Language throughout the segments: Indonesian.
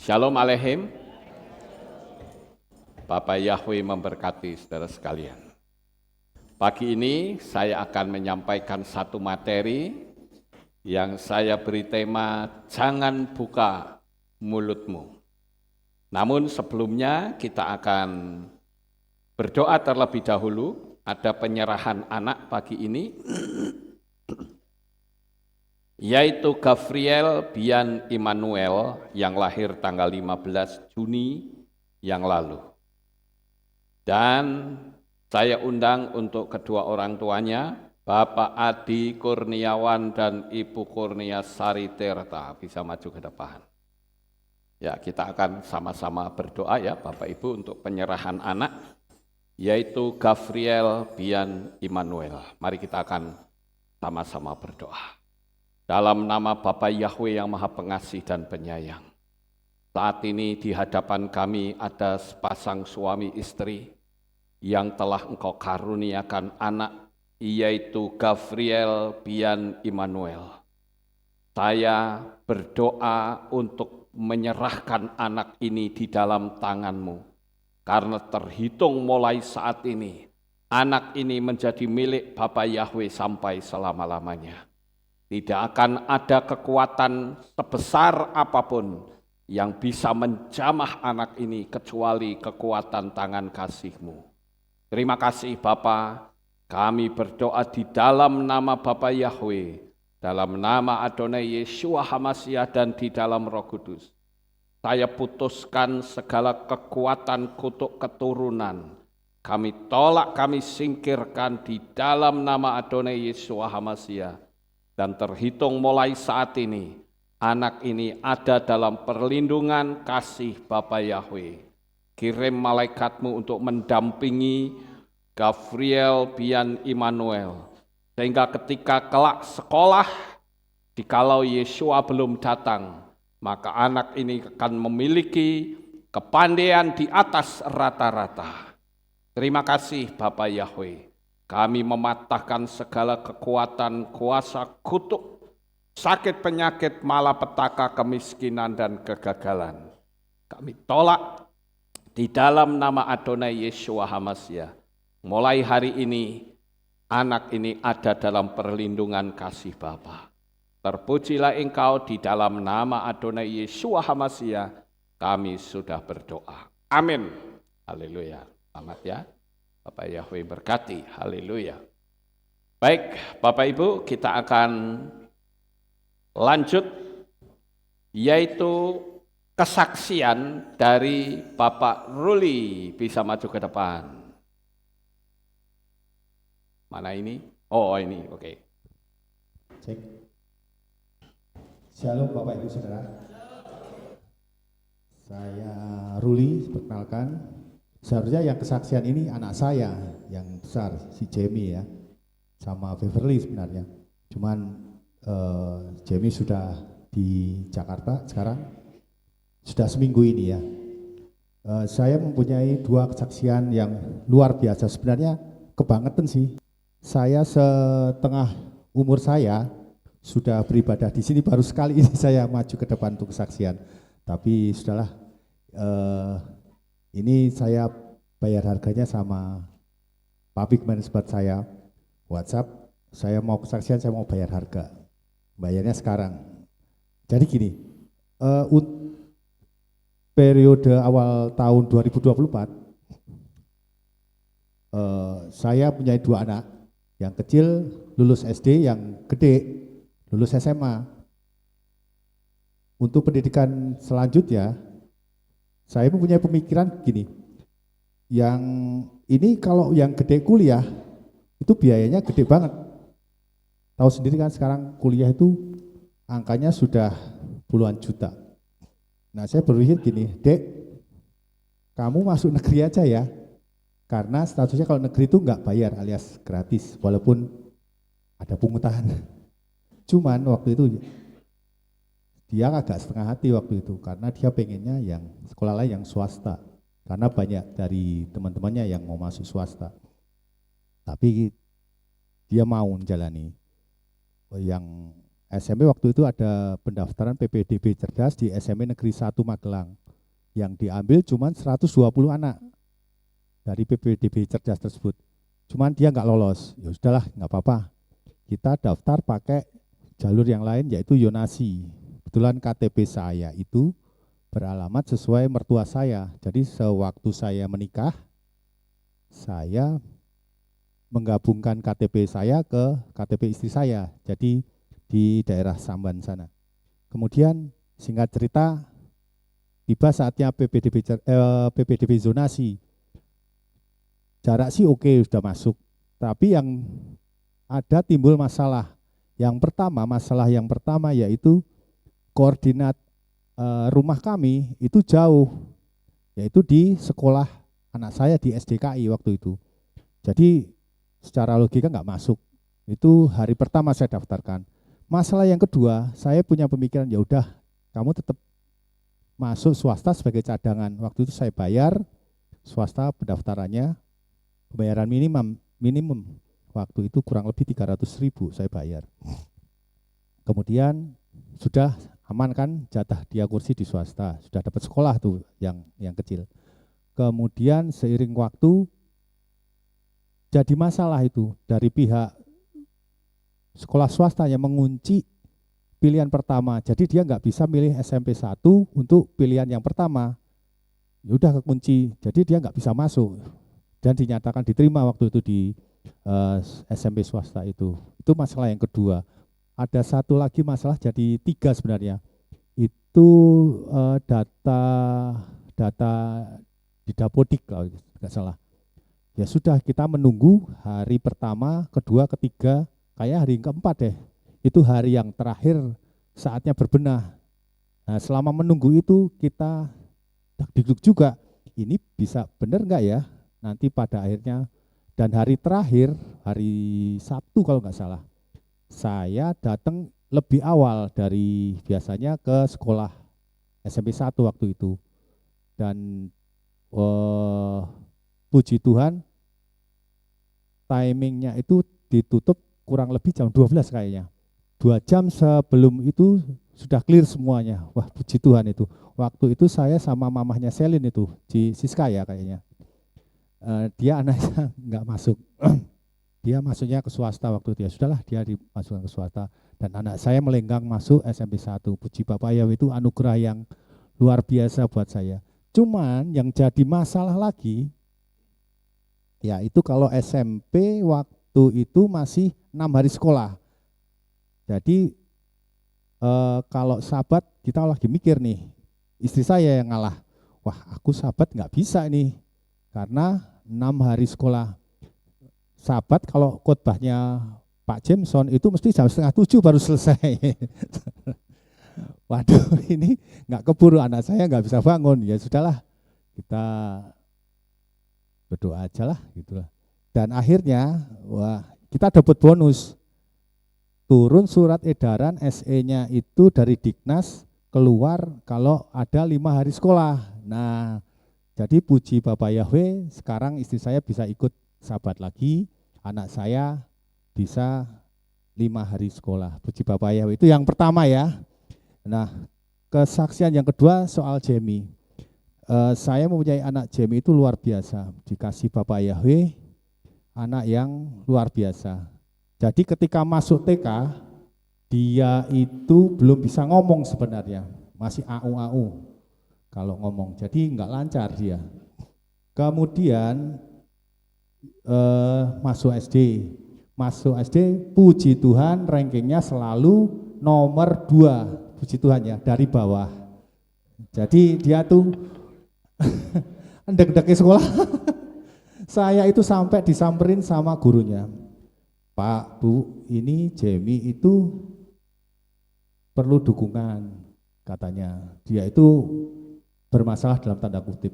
Shalom Aleichem. Bapak Yahweh memberkati saudara sekalian. Pagi ini saya akan menyampaikan satu materi yang saya beri tema jangan buka mulutmu. Namun sebelumnya kita akan berdoa terlebih dahulu. Ada penyerahan anak pagi ini, yaitu Gabriel Bian Immanuel yang lahir tanggal 15 Juni yang lalu. Dan saya undang untuk kedua orang tuanya, Bapak Adi Kurniawan dan Ibu Kurnia Sari Tirta, bisa maju ke depan. Ya, kita akan sama-sama berdoa ya Bapak Ibu untuk penyerahan anak, yaitu Gabriel Bian Immanuel. Mari kita akan sama-sama berdoa. Dalam nama Bapa Yahweh yang Maha Pengasih dan Penyayang, saat ini di hadapan kami ada sepasang suami istri yang telah Engkau karuniakan anak, yaitu Gabriel Bian Immanuel. Saya berdoa untuk menyerahkan anak ini di dalam tangan-Mu, karena terhitung mulai saat ini, anak ini menjadi milik Bapa Yahweh sampai selama-lamanya. Tidak akan ada kekuatan sebesar apapun yang bisa menjamah anak ini kecuali kekuatan tangan kasih-Mu. Terima kasih Bapa, kami berdoa di dalam nama Bapa Yahweh, dalam nama Adonai Yeshua HaMashiach dan di dalam Roh Kudus. Saya putuskan segala kekuatan kutuk keturunan. Kami tolak, kami singkirkan di dalam nama Adonai Yeshua HaMashiach. Dan terhitung mulai saat ini, anak ini ada dalam perlindungan kasih Bapa Yahweh. Kirim malaikat-Mu untuk mendampingi Gabriel Bian Immanuel. Sehingga ketika kelak sekolah, jikalau Yeshua belum datang, maka anak ini akan memiliki kepandaian di atas rata-rata. Terima kasih Bapa Yahweh. Kami mematahkan segala kekuatan kuasa kutuk, sakit penyakit, malapetaka, kemiskinan, dan kegagalan. Kami tolak di dalam nama Adonai Yeshua HaMashiach. Mulai hari ini, anak ini ada dalam perlindungan kasih Bapa. Terpujilah Engkau di dalam nama Adonai Yeshua HaMashiach, kami sudah berdoa. Amin. Haleluya. Selamat ya. Bapak Yahweh berkati. Haleluya. Baik, Bapak Ibu, kita akan lanjut, yaitu kesaksian dari Bapak Ruli. Bisa maju ke depan. Mana ini? Oh, ini, oke. Cek. Shalom Bapak Ibu Saudara. Saya Ruli, perkenalkan. Seharusnya yang kesaksian ini anak saya yang besar, si Jamie ya, sama Beverly sebenarnya. Cuman Jamie sudah di Jakarta sekarang, sudah seminggu ini ya. Saya mempunyai dua kesaksian yang luar biasa, sebenarnya kebangetan sih. Saya setengah umur saya sudah beribadah di sini, baru sekali ini saya maju ke depan untuk kesaksian. Tapi sudahlah, ini saya bayar harganya sama public management saya, WhatsApp, saya mau kesaksian, saya mau bayar harga, bayarnya sekarang. Jadi gini, periode awal tahun 2024, saya punya dua anak, yang kecil lulus SD, yang gede lulus SMA. Untuk pendidikan selanjutnya, saya mempunyai pemikiran gini, yang ini kalau yang gede kuliah, itu biayanya gede banget. Tahu sendiri kan sekarang kuliah itu angkanya sudah puluhan juta. Nah saya berpikir gini, Dek, kamu masuk negeri aja ya, karena statusnya kalau negeri itu nggak bayar alias gratis, walaupun ada pungutan. Cuman waktu itu dia agak setengah hati waktu itu, karena dia pengennya yang sekolah lain yang swasta, karena banyak dari teman-temannya yang mau masuk swasta. Tapi dia mau menjalani yang SMP waktu itu ada pendaftaran PPDB cerdas di SMP Negeri 1 Magelang. Yang diambil cuma 120 anak dari PPDB cerdas tersebut. Cuman dia nggak lolos. Ya sudahlah, nggak apa-apa. Kita daftar pakai jalur yang lain yaitu Yonasi. Kebetulan KTP saya itu beralamat sesuai mertua saya. Jadi sewaktu saya menikah, saya menggabungkan KTP saya ke KTP istri saya. Jadi di daerah Samban sana. Kemudian singkat cerita, tiba saatnya PPDB zonasi. Jarak sih oke, sudah masuk. Tapi yang ada timbul masalah. Masalah yang pertama yaitu koordinat rumah kami itu jauh. Yaitu di sekolah anak saya di SDKI waktu itu. Jadi secara logika nggak masuk. Itu hari pertama saya daftarkan. Masalah yang kedua, saya punya pemikiran ya udah, kamu tetap masuk swasta sebagai cadangan. Waktu itu saya bayar swasta pendaftarannya, pembayaran minimum. Waktu itu kurang lebih 300.000 saya bayar. Kemudian sudah aman kan jatah dia kursi di swasta, sudah dapat sekolah tuh yang kecil. Kemudian seiring waktu jadi masalah itu dari pihak sekolah swasta yang mengunci pilihan pertama. Jadi dia nggak bisa milih SMP 1 untuk pilihan yang pertama. Ya udah kekunci. Jadi dia nggak bisa masuk. Dan dinyatakan diterima waktu itu di SMP swasta itu. Itu masalah yang kedua. Ada satu lagi masalah, jadi 3 sebenarnya. Itu data di Dapodik kalau nggak salah. Ya sudah, kita menunggu hari pertama, kedua, ketiga, kayak hari keempat deh. Itu hari yang terakhir saatnya berbenah. Nah, selama menunggu itu kita deg-deg juga. Ini bisa benar nggak ya? Nanti pada akhirnya, dan hari terakhir, hari Sabtu kalau nggak salah, saya datang lebih awal dari biasanya ke sekolah SMP 1 waktu itu. Dan puji Tuhan, timingnya itu ditutup kurang lebih jam 12 kayaknya. 2 jam sebelum itu sudah clear semuanya. Wah, puji Tuhan itu. Waktu itu saya sama mamahnya Selin itu, Siska ya kayaknya. Dia anaknya nggak masuk. Dia masuknya ke swasta waktu itu. Ya sudahlah, dia dimasukkan ke swasta. Dan anak saya melenggang masuk SMP 1. Puji Bapak ya, itu anugerah yang luar biasa buat saya. Cuman yang jadi masalah lagi, ya itu kalau SMP waktu itu masih 6 hari sekolah. Jadi kalau sahabat kita lagi mikir nih, istri saya yang ngalah. Wah, aku sahabat nggak bisa nih, karena 6 hari sekolah. Sahabat kalau khotbahnya Pak Jameson itu mesti jam 6:30 baru selesai. Waduh, ini nggak keburu, anak saya nggak bisa bangun. Ya sudahlah, kita berdoa aja lah, gitulah. Dan akhirnya, wah, kita dapat bonus. Turun surat edaran SE-nya itu dari Diknas keluar kalau ada 5 hari sekolah. Nah, jadi puji Bapak Yahweh, sekarang istri saya bisa ikut sahabat lagi, anak saya bisa 5 hari sekolah. Puji Bapak Yahweh, itu yang pertama ya. Nah, kesaksian yang kedua soal Jamie. Saya mempunyai anak Jamie itu luar biasa, dikasih Bapak Yahweh, anak yang luar biasa. Jadi ketika masuk TK, dia itu belum bisa ngomong sebenarnya, masih au-au kalau ngomong, jadi nggak lancar dia. Kemudian masuk SD, puji Tuhan rankingnya selalu nomor 2, puji Tuhan ya, dari bawah. Jadi dia tuh endek-endeknya sekolah. Saya itu sampai disamperin sama gurunya. Pak, Bu, ini Jamie itu perlu dukungan, katanya. Dia itu bermasalah dalam tanda kutip.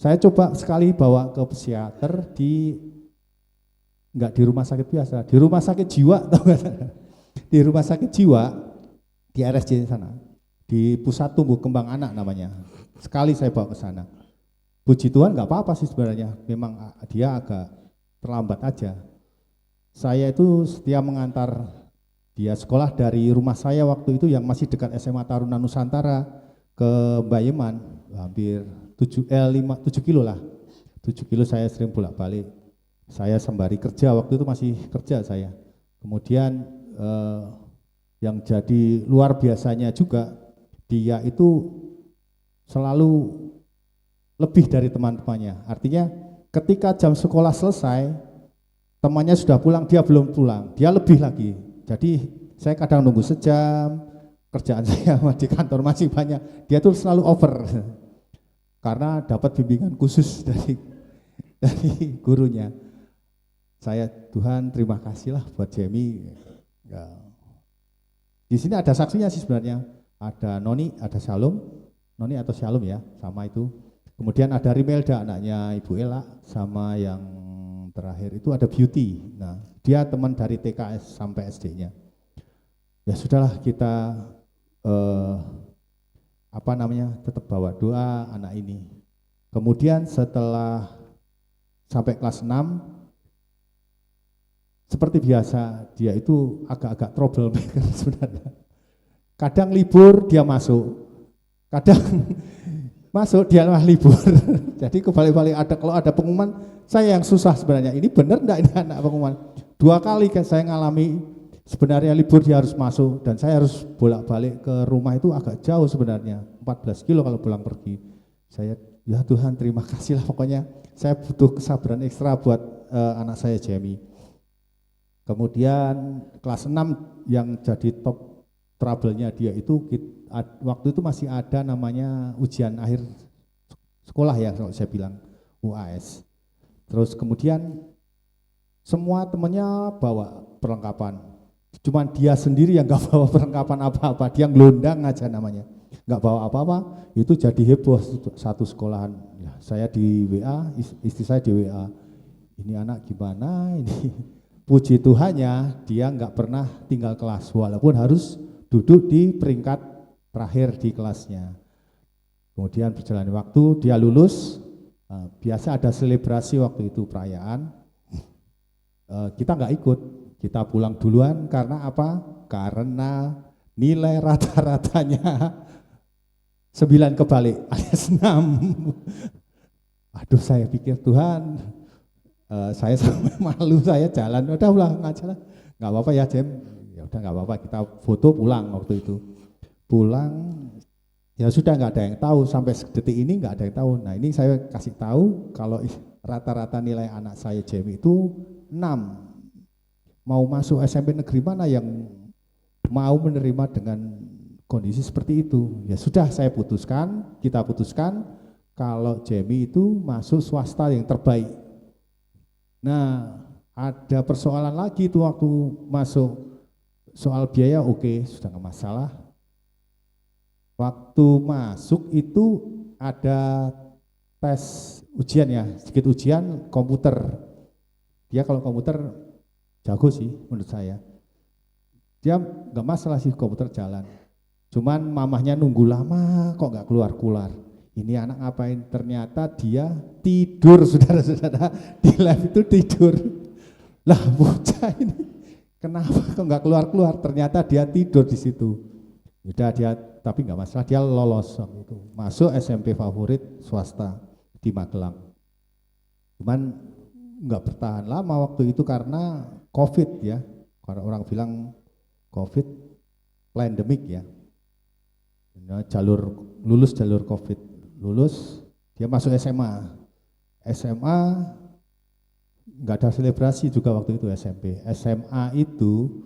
Saya coba sekali bawa ke psikiater enggak di rumah sakit biasa, di rumah sakit jiwa, tahu enggak? Di rumah sakit jiwa di RSJ sana, di Pusat Tumbuh Kembang Anak namanya. Sekali saya bawa ke sana. Puji Tuhan enggak apa-apa sih sebenarnya, memang dia agak terlambat aja. Saya itu setia mengantar Dia sekolah dari rumah saya waktu itu yang masih dekat SMA Taruna Nusantara ke Bayeman, hampir 7 kilo lah. 7 kilo saya sering bolak-balik. Saya sembari kerja, waktu itu masih kerja saya. Kemudian yang jadi luar biasanya juga, dia itu selalu lebih dari teman-temannya. Artinya ketika jam sekolah selesai, temannya sudah pulang, dia belum pulang, dia lebih lagi. Jadi saya kadang nunggu sejam, kerjaan saya di kantor masih banyak, dia tuh selalu over. Karena dapat bimbingan khusus dari gurunya. Saya, Tuhan terima kasih lah buat Jamie. Ya. Di sini ada saksinya sih sebenarnya, ada Noni, ada Shalom, Noni atau Shalom ya, sama itu. Kemudian ada Rimelda, anaknya Ibu Ella, sama yang terakhir itu ada Beauty. Nah, dia teman dari TKS sampai SD-nya. Ya sudahlah, kita tetap bawa doa anak ini. Kemudian setelah sampai kelas 6, seperti biasa, dia itu agak-agak troublemaker sebenarnya. Kadang libur dia masuk, kadang masuk dia malah libur. Jadi kebalik-balik, kalau ada pengumuman, saya yang susah sebenarnya. Ini benar enggak ini anak pengumuman? 2 kali kan saya ngalami, sebenarnya libur dia harus masuk, dan saya harus bolak-balik ke rumah itu agak jauh sebenarnya, 14 kilo kalau pulang pergi. Saya, ya Tuhan terima kasih lah, pokoknya saya butuh kesabaran ekstra buat anak saya Jamie. Kemudian kelas 6 yang jadi top trouble-nya dia itu, waktu itu masih ada namanya ujian akhir sekolah ya, kalau saya bilang UAS. Terus kemudian semua temannya bawa perlengkapan, cuman dia sendiri yang nggak bawa perlengkapan apa-apa, dia ngelundang aja namanya, nggak bawa apa-apa. Itu jadi heboh satu sekolahan. Ya, saya di WA, istri saya di WA, ini anak gimana ini. Puji Tuhannya dia nggak pernah tinggal kelas, walaupun harus duduk di peringkat terakhir di kelasnya. Kemudian berjalan waktu, dia lulus. Biasa ada selebrasi waktu itu, perayaan. Kita nggak ikut, kita pulang duluan. Karena apa? Karena nilai rata-ratanya 9 kebalik alias 6. Aduh, saya pikir Tuhan, saya sampai malu, saya jalan, udah pulang aja lah, nggak apa-apa ya Jem, ya udah nggak apa-apa, kita foto pulang. Waktu itu pulang, ya sudah nggak ada yang tahu, sampai detik ini nggak ada yang tahu. Nah ini saya kasih tahu kalau rata-rata nilai anak saya Jamie itu 6. Mau masuk SMP negeri mana yang mau menerima dengan kondisi seperti itu? Ya sudah, kita putuskan kalau Jamie itu masuk swasta yang terbaik. Nah, ada persoalan lagi itu waktu masuk, soal biaya oke, sudah nggak masalah. Waktu masuk itu ada tes ujian ya, sedikit ujian komputer. Dia kalau komputer jago sih menurut saya. Dia nggak masalah sih komputer jalan. Cuman mamahnya nunggu lama kok nggak keluar-keluar. Ini anak ngapain? Ternyata dia tidur, saudara-saudara, di lab itu tidur. Lah bocah ini kenapa kok nggak keluar-keluar? Ternyata dia tidur di situ. Udah dia, tapi nggak masalah, dia lolos itu, masuk SMP favorit swasta di Magelang. Cuman nggak bertahan lama waktu itu karena COVID ya, karena orang bilang COVID pandemik ya. Lulus jalur COVID. Lulus, dia masuk SMA. SMA nggak ada selebrasi juga waktu itu SMP. SMA itu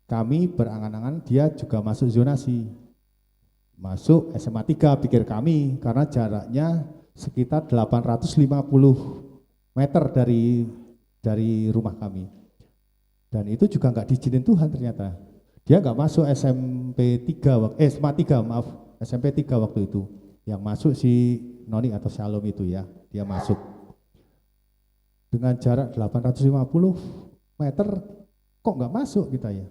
kami berangan-angan dia juga masuk zonasi. Masuk SMA 3 pikir kami, karena jaraknya sekitar 850 meter dari rumah kami. Dan itu juga nggak diizinin Tuhan ternyata. Dia nggak masuk SMP 3, SMA 3 maaf, SMP 3 waktu itu. Yang masuk si Noni atau Shalom itu ya, dia masuk. Dengan jarak 850 meter, kok nggak masuk kita ya?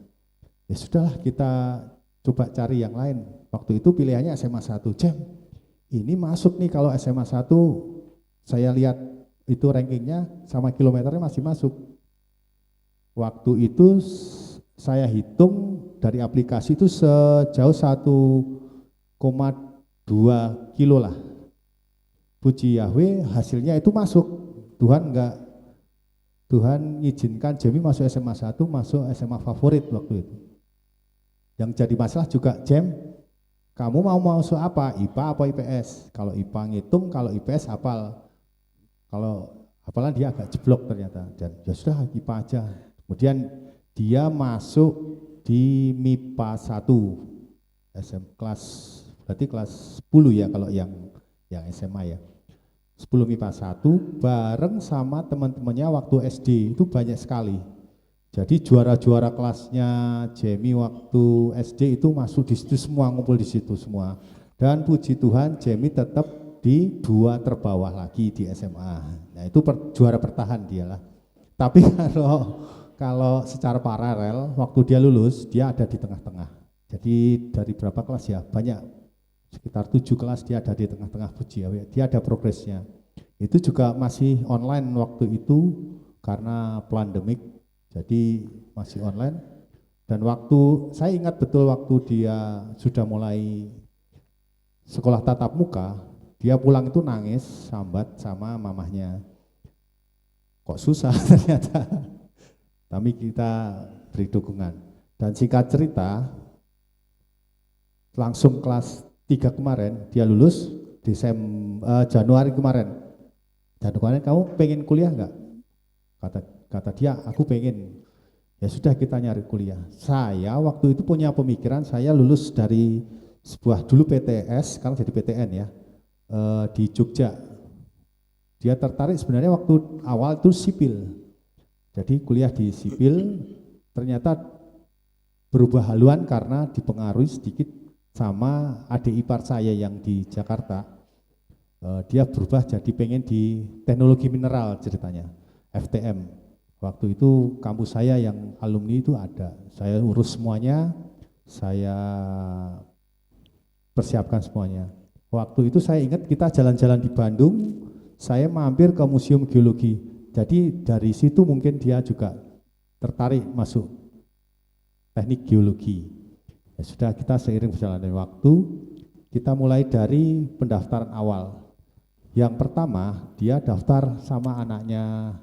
Ya sudahlah, kita coba cari yang lain. Waktu itu pilihannya SMA 1. Jam, ini masuk nih kalau SMA 1, saya lihat itu rankingnya sama kilometernya masih masuk. Waktu itu saya hitung dari aplikasi itu sejauh 1,2 kilo lah. Puji Yahweh hasilnya itu masuk. Tuhan izinkan Jamie masuk SMA 1, masuk SMA favorit waktu itu. Yang jadi masalah juga, Jam, kamu mau masuk apa? IPA apa IPS? Kalau IPA ngitung, kalau IPS hafal. Kalau hafalan dia agak jeblok ternyata. Dan ya sudah IPA aja. Kemudian dia masuk di MIPA 1 berarti kelas 10 ya kalau yang SMA ya. 10 MIPA 1 bareng sama teman-temannya waktu SD itu banyak sekali. Jadi juara-juara kelasnya Jamie waktu SD itu masuk di situ semua, ngumpul di situ semua. Dan puji Tuhan Jamie tetap di 2 terbawah lagi di SMA. Nah itu juara bertahan dialah. Tapi kalau secara paralel waktu dia lulus dia ada di tengah-tengah. Jadi dari berapa kelas ya? Banyak, sekitar 7 kelas dia ada di tengah-tengah, puji Yahweh. Dia ada progresnya. Itu juga masih online waktu itu karena pandemik. Jadi masih online. Dan waktu saya ingat betul waktu dia sudah mulai sekolah tatap muka, dia pulang itu nangis sambat sama mamahnya. Kok susah ternyata. Tapi kita beri dukungan. Dan singkat cerita, langsung kelas 3 kemarin dia lulus Januari kemarin. Januari, kamu pengen kuliah enggak? Kata dia, aku pengen. Ya sudah kita nyari kuliah. Saya waktu itu punya pemikiran, saya lulus dari sebuah dulu PTS, sekarang jadi PTN ya, di Jogja. Dia tertarik sebenarnya waktu awal itu sipil. Jadi kuliah di sipil, ternyata berubah haluan karena dipengaruhi sedikit sama adik ipar saya yang di Jakarta. Dia berubah jadi pengen di teknologi mineral ceritanya, FTM. Waktu itu kampus saya yang alumni itu ada, saya urus semuanya, saya persiapkan semuanya. Waktu itu saya ingat kita jalan-jalan di Bandung, saya mampir ke Museum Geologi. Jadi dari situ mungkin dia juga tertarik masuk teknik geologi. Ya sudah, kita seiring berjalannya waktu, kita mulai dari pendaftaran awal. Yang pertama dia daftar sama anaknya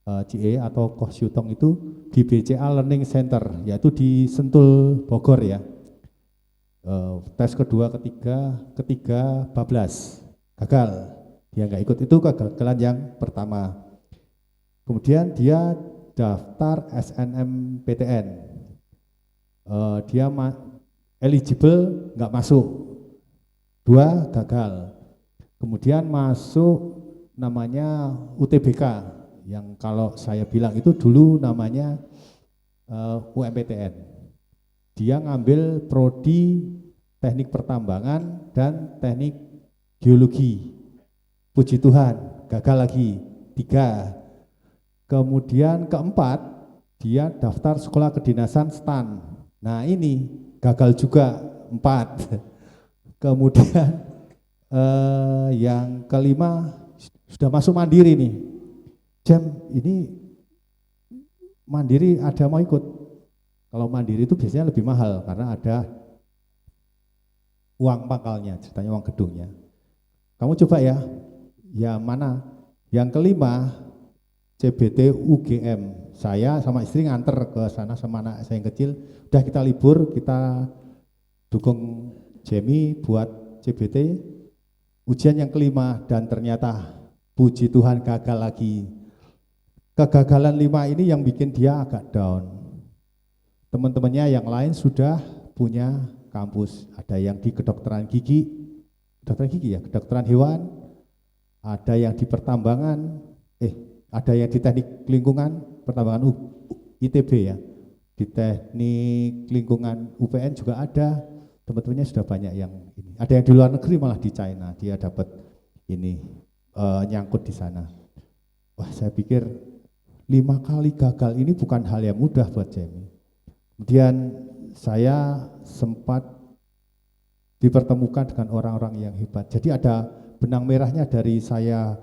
CE atau Koh Syutong itu di BCA Learning Center, yaitu di Sentul Bogor ya. Tes kedua, ketiga bablas, gagal, dia nggak ikut, itu kegagalan yang pertama. Kemudian dia daftar SNMPTN, dia eligible nggak masuk, 2 gagal. Kemudian masuk namanya UTBK, yang kalau saya bilang itu dulu namanya UMPTN. Dia ngambil prodi teknik pertambangan dan teknik geologi. Puji Tuhan, gagal lagi, 3. Kemudian keempat, dia daftar sekolah kedinasan STAN. Nah ini gagal juga, 4. Kemudian yang kelima sudah masuk mandiri nih. Jam, ini mandiri ada mau ikut. Kalau mandiri itu biasanya lebih mahal karena ada uang pangkalnya, ceritanya uang gedungnya. Kamu coba ya, ya mana? Yang kelima, CBT UGM. Saya sama istri nganter ke sana sama anak saya yang kecil. Udah kita libur, kita dukung Jamie buat CBT. Ujian yang kelima dan ternyata puji Tuhan gagal lagi. Kegagalan 5 ini yang bikin dia agak down. Teman-temannya yang lain sudah punya kampus, ada yang di kedokteran gigi ya, kedokteran hewan, ada yang di pertambangan, ada yang di teknik lingkungan, pertambangan ITB ya, di teknik lingkungan UPN juga ada, teman-temannya sudah banyak yang ini. Ada yang di luar negeri malah di China, dia dapat ini nyangkut di sana. Wah, saya pikir 5 kali gagal ini bukan hal yang mudah buat Jamie. Kemudian saya sempat dipertemukan dengan orang-orang yang hebat. Jadi ada benang merahnya dari saya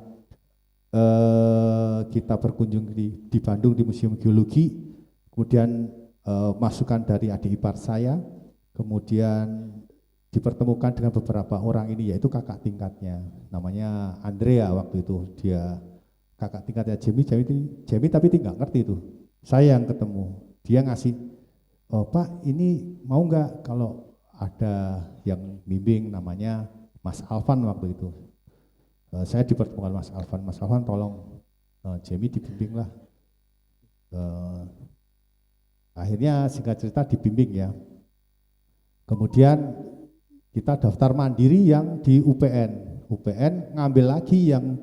kita berkunjung di Bandung di Museum Geologi, kemudian masukan dari adik ipar saya, kemudian dipertemukan dengan beberapa orang ini, yaitu kakak tingkatnya, namanya Andrea waktu itu, dia kakak tingkatnya Jamie tapi tidak ngerti itu, saya yang ketemu, dia ngasih, oh Pak ini mau nggak kalau ada yang bimbing namanya Mas Alvan waktu itu. Saya dipertemukan Mas Alvan tolong Jamie dibimbing lah. Akhirnya singkat cerita dibimbing ya. Kemudian kita daftar mandiri yang di UPN. UPN ngambil lagi yang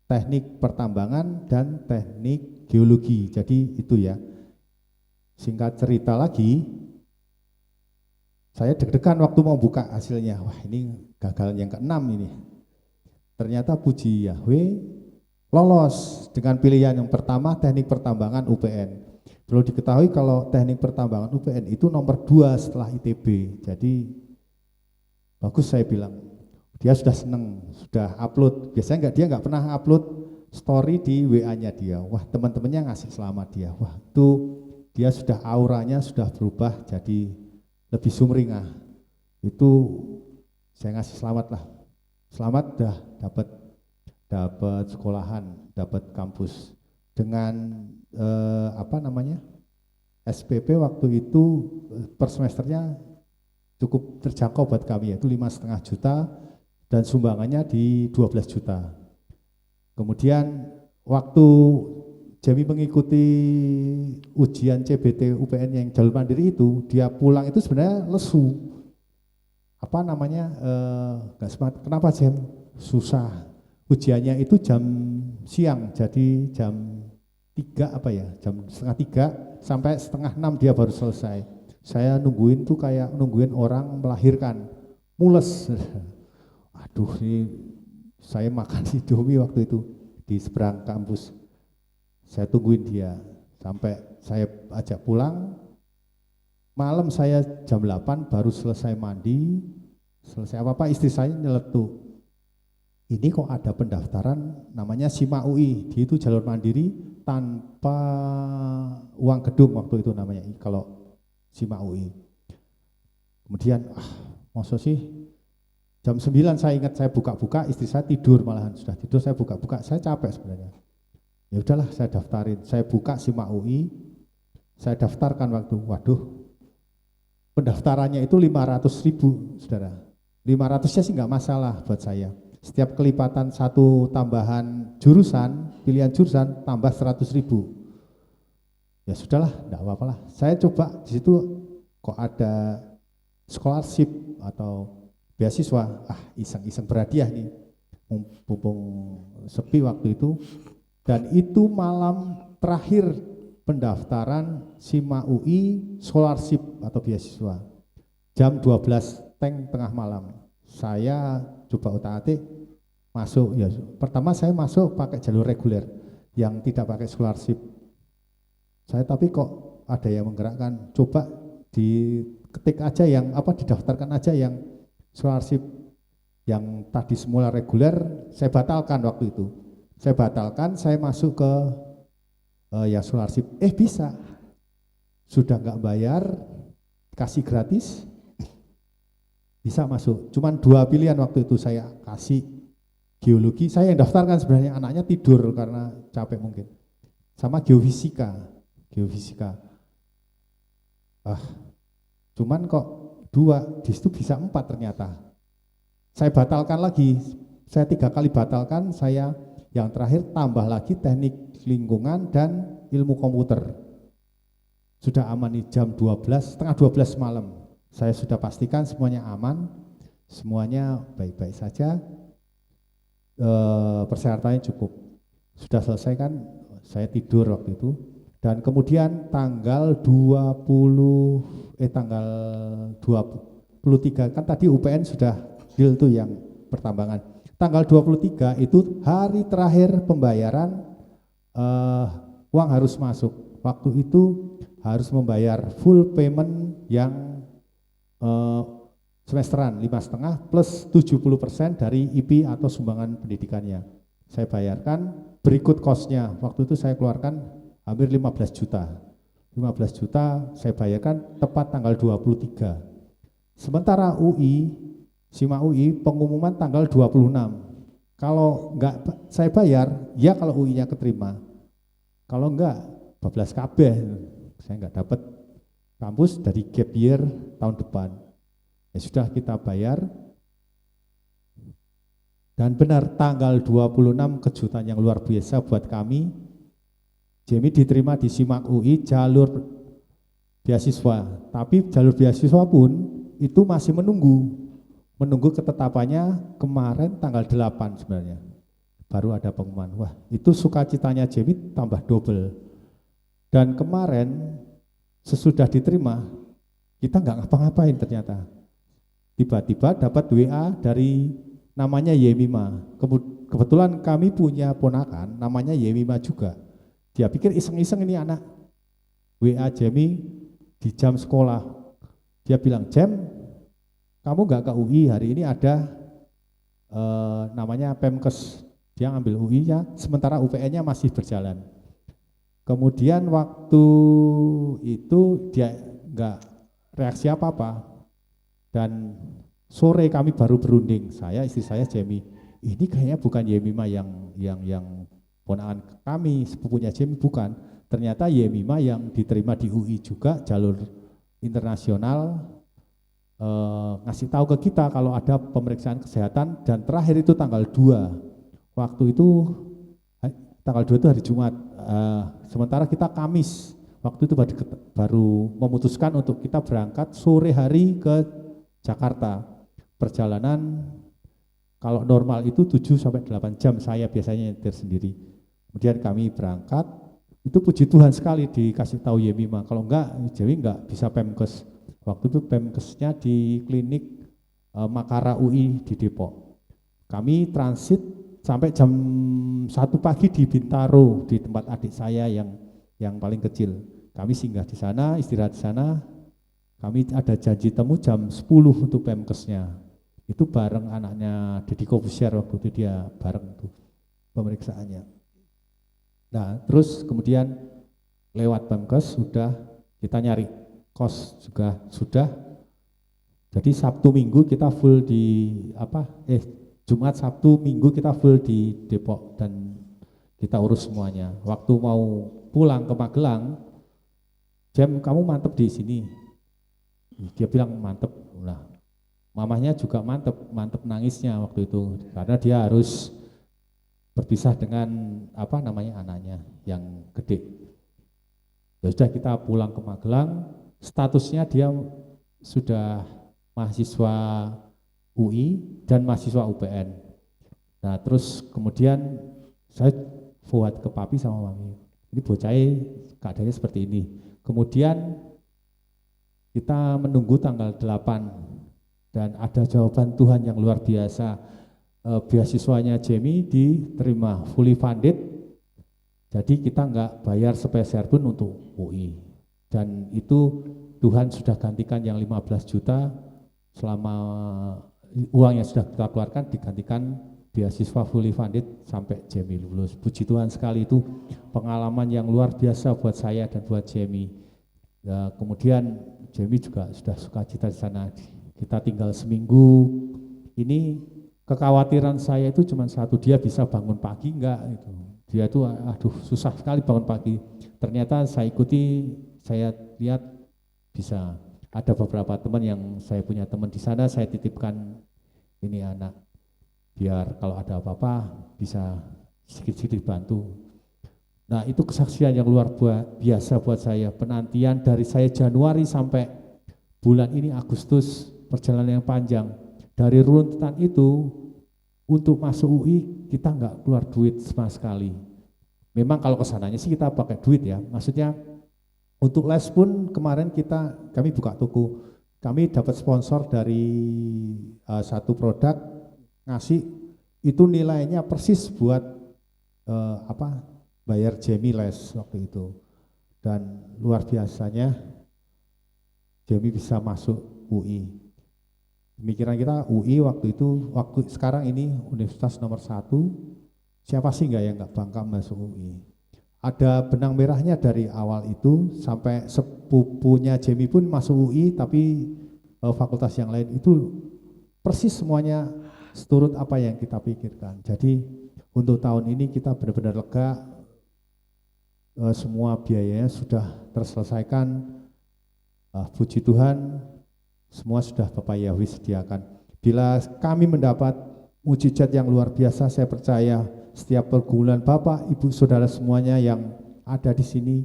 teknik pertambangan dan teknik geologi. Jadi itu ya. Singkat cerita lagi, saya deg-degan waktu mau buka hasilnya. Wah ini gagal yang ke-6 ini. Ternyata puji Yahweh lolos dengan pilihan yang pertama teknik pertambangan UPN. Perlu diketahui kalau teknik pertambangan UPN itu nomor 2 setelah ITB. Jadi bagus, saya bilang. Dia sudah seneng, sudah upload. Biasanya dia nggak pernah upload story di WA-nya dia. Wah teman-temannya ngasih selamat dia. Wah itu dia sudah auranya sudah berubah jadi lebih sumringah. Itu saya ngasih selamat lah. Selamat dah dapat sekolahan, dapat kampus dengan SPP waktu itu per semesternya cukup terjangkau buat kami, yaitu 5,5 juta dan sumbangannya di 12 juta. Kemudian waktu Jamie mengikuti ujian CBT UPN yang jalur mandiri itu, dia pulang itu sebenarnya lesu. Nggak semangat. Kenapa Jam? Susah. Ujiannya itu jam siang, jadi jam 3 jam setengah 3 sampai setengah 6 dia baru selesai. Saya nungguin tuh kayak nungguin orang melahirkan, mules. Aduh, ini saya makan Indomie waktu itu di seberang kampus. Saya tungguin dia sampai saya ajak pulang. Malam saya jam 8 baru selesai mandi, selesai apa-apa istri saya nyeletuk. Ini kok ada pendaftaran namanya SIMA UI, dia itu jalur mandiri tanpa uang gedung waktu itu namanya, kalau SIMA UI. Kemudian, maksud sih, jam 9 saya ingat saya buka-buka, istri saya tidur malahan, sudah tidur saya buka-buka, saya capek sebenarnya. Ya udahlah saya daftarin, saya buka SIMA UI, saya daftarkan waduh, pendaftarannya itu 500.000 saudara. 500-nya sih nggak masalah buat saya. Setiap kelipatan satu tambahan jurusan, pilihan jurusan tambah 100.000. Ya sudahlah, enggak apa-apa lah. Saya coba di situ kok ada scholarship atau beasiswa, iseng-iseng berhadiah nih. Mumpung sepi waktu itu. Dan itu malam terakhir pendaftaran SIMA UI scholarship atau beasiswa. Jam 12 tengah malam. Saya coba utak-atik masuk ya. Pertama saya masuk pakai jalur reguler yang tidak pakai scholarship. Saya tapi kok ada yang menggerakkan, coba diketik aja yang didaftarkan aja yang scholarship. Yang tadi semula reguler saya batalkan waktu itu. Saya batalkan, saya masuk ke yang scholarship. Bisa. Sudah nggak bayar, kasih gratis, bisa masuk. Cuman 2 pilihan waktu itu saya kasih geologi. Saya yang daftarkan sebenarnya, anaknya tidur karena capek mungkin. Sama geofisika. Cuman kok 2, di situ bisa 4 ternyata. Saya batalkan lagi. Saya 3 kali batalkan, saya yang terakhir tambah lagi teknik lingkungan dan ilmu komputer. Sudah aman nih jam 12, setengah 12 malam. Saya sudah pastikan semuanya aman, semuanya baik-baik saja, persyaratannya cukup. Sudah selesai kan, saya tidur waktu itu. Dan kemudian tanggal 23, kan tadi UPN sudah deal tuh yang pertambangan. Tanggal 23 itu hari terakhir pembayaran uang harus masuk. Waktu itu harus membayar full payment yang semesteran 5,5 plus 70% dari IP atau sumbangan pendidikannya. Saya bayarkan, berikut kosnya. Waktu itu saya keluarkan hampir 15 juta. 15 juta saya bayarkan tepat tanggal 23. Sementara SIMA UI pengumuman tanggal 26. Kalau enggak saya bayar, ya kalau UI-nya keterima. Kalau enggak, bablas kabeh. Saya enggak dapat kampus dari gap year tahun depan. Ya sudah kita bayar. Dan benar tanggal 26 kejutan yang luar biasa buat kami. Jamie diterima di SIMAK UI jalur beasiswa, tapi jalur beasiswa pun itu masih menunggu ketetapannya kemarin tanggal 8 sebenarnya. Baru ada pengumuman. Wah, itu sukacitanya Jamie tambah double. Dan kemarin sesudah diterima, kita nggak ngapa-ngapain ternyata. Tiba-tiba dapat WA dari namanya Yemima. Kebetulan kami punya ponakan namanya Yemima juga. Dia pikir iseng-iseng ini anak. WA Jamie di jam sekolah. Dia bilang, Jam, kamu nggak ke UI, hari ini ada namanya Pemkes. Dia ngambil UI-nya, sementara UPN-nya masih berjalan. Kemudian waktu itu dia nggak reaksi apa-apa. Dan sore kami baru berunding, saya, istri saya, Jamie. Ini kayaknya bukan Yemima yang ponakan kami, sepupunya Jamie, bukan. Ternyata Yemima yang diterima di UI juga, jalur internasional, ngasih tahu ke kita kalau ada pemeriksaan kesehatan, dan terakhir itu tanggal 2. Waktu itu, tanggal 2 itu hari Jumat, sementara kita Kamis, waktu itu baru memutuskan untuk kita berangkat sore hari ke Jakarta. Perjalanan kalau normal itu 7-8 jam, saya biasanya nyetir sendiri. Kemudian kami berangkat, itu puji Tuhan sekali dikasih tahu Yemima, kalau enggak, Jawi enggak bisa Pemkes. Waktu itu Pemkesnya di klinik Makara UI di Depok. Kami transit sampai jam 1 pagi di Bintaro, di tempat adik saya yang paling kecil. Kami singgah di sana, istirahat di sana. Kami ada janji temu jam 10 untuk Pemkesnya. Itu bareng anaknya Deddy Kobusier, waktu itu dia bareng tuh pemeriksaannya. Nah, terus kemudian lewat Pemkes sudah kita nyari kos juga sudah. Jadi Sabtu Minggu kita full di Jumat Sabtu Minggu kita full di Depok dan kita urus semuanya. Waktu mau pulang ke Magelang, Jam kamu mantep di sini. Dia bilang mantep. Nah, mamahnya juga mantep nangisnya waktu itu karena dia harus berpisah dengan anaknya yang gede. Ya sudah kita pulang ke Magelang, statusnya dia sudah mahasiswa UI dan mahasiswa UPN. Nah terus kemudian saya forward ke papi sama mami, ini bocah keadaannya seperti ini. Kemudian kita menunggu tanggal 8 dan ada jawaban Tuhan yang luar biasa. Beasiswanya Jamie diterima fully funded, jadi kita nggak bayar sepeser pun untuk UI, dan itu Tuhan sudah gantikan yang 15 juta selama uang yang sudah kita keluarkan digantikan beasiswa fully funded sampai Jamie lulus. Puji Tuhan sekali, itu pengalaman yang luar biasa buat saya dan buat Jamie. Ya, kemudian Jamie juga sudah sukacita di sana. Kita tinggal seminggu. Ini kekhawatiran saya itu cuma satu, dia bisa bangun pagi enggak itu. Dia itu susah sekali bangun pagi. Ternyata saya ikuti, saya lihat bisa. Ada beberapa teman yang saya punya teman di sana, saya titipkan ini anak biar kalau ada apa-apa bisa sedikit-sedikit dibantu. Nah, itu kesaksian yang luar biasa buat saya. Penantian dari saya Januari sampai bulan ini Agustus, perjalanan yang panjang. Dari runtutan itu, untuk masuk UI kita nggak keluar duit sama sekali. Memang kalau kesananya sih kita pakai duit ya, maksudnya untuk les pun kemarin kami buka toko, kami dapat sponsor dari satu produk, ngasih itu nilainya persis buat bayar Jamie les waktu itu. Dan luar biasanya Jamie bisa masuk UI. Pemikiran kita UI waktu itu, sekarang ini universitas nomor 1, siapa sih enggak yang enggak bangga masuk UI. ada benang merahnya dari awal itu sampai sepupunya Jamie pun masuk UI, tapi fakultas yang lain itu persis semuanya seturut apa yang kita pikirkan. Jadi untuk tahun ini kita benar-benar lega, semua biayanya sudah terselesaikan, puji Tuhan, semua sudah Bapak Yahweh sediakan. Bila kami mendapat mujizat yang luar biasa, saya percaya setiap pergumulan Bapak, Ibu, Saudara semuanya yang ada di sini,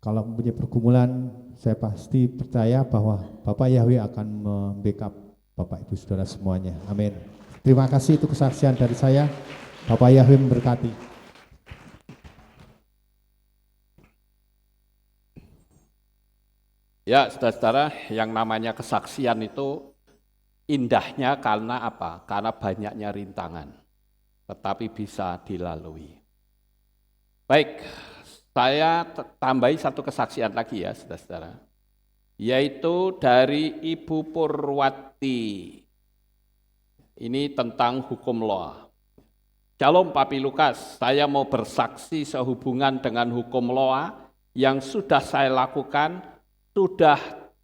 kalau mempunyai pergumulan, saya pasti percaya bahwa Bapak Yahweh akan membackup Bapak, Ibu, Saudara semuanya. Amin. Terima kasih, itu kesaksian dari saya. Bapak Yahweh memberkati. Ya, saudara-saudara, yang namanya kesaksian itu indahnya karena apa? Karena banyaknya rintangan, tetapi bisa dilalui. Baik, saya tambahi satu kesaksian lagi ya, saudara-saudara, yaitu dari Ibu Purwati. Ini tentang hukum loa. Shalom Papi Lukas, saya mau bersaksi sehubungan dengan hukum loa yang sudah saya lakukan, sudah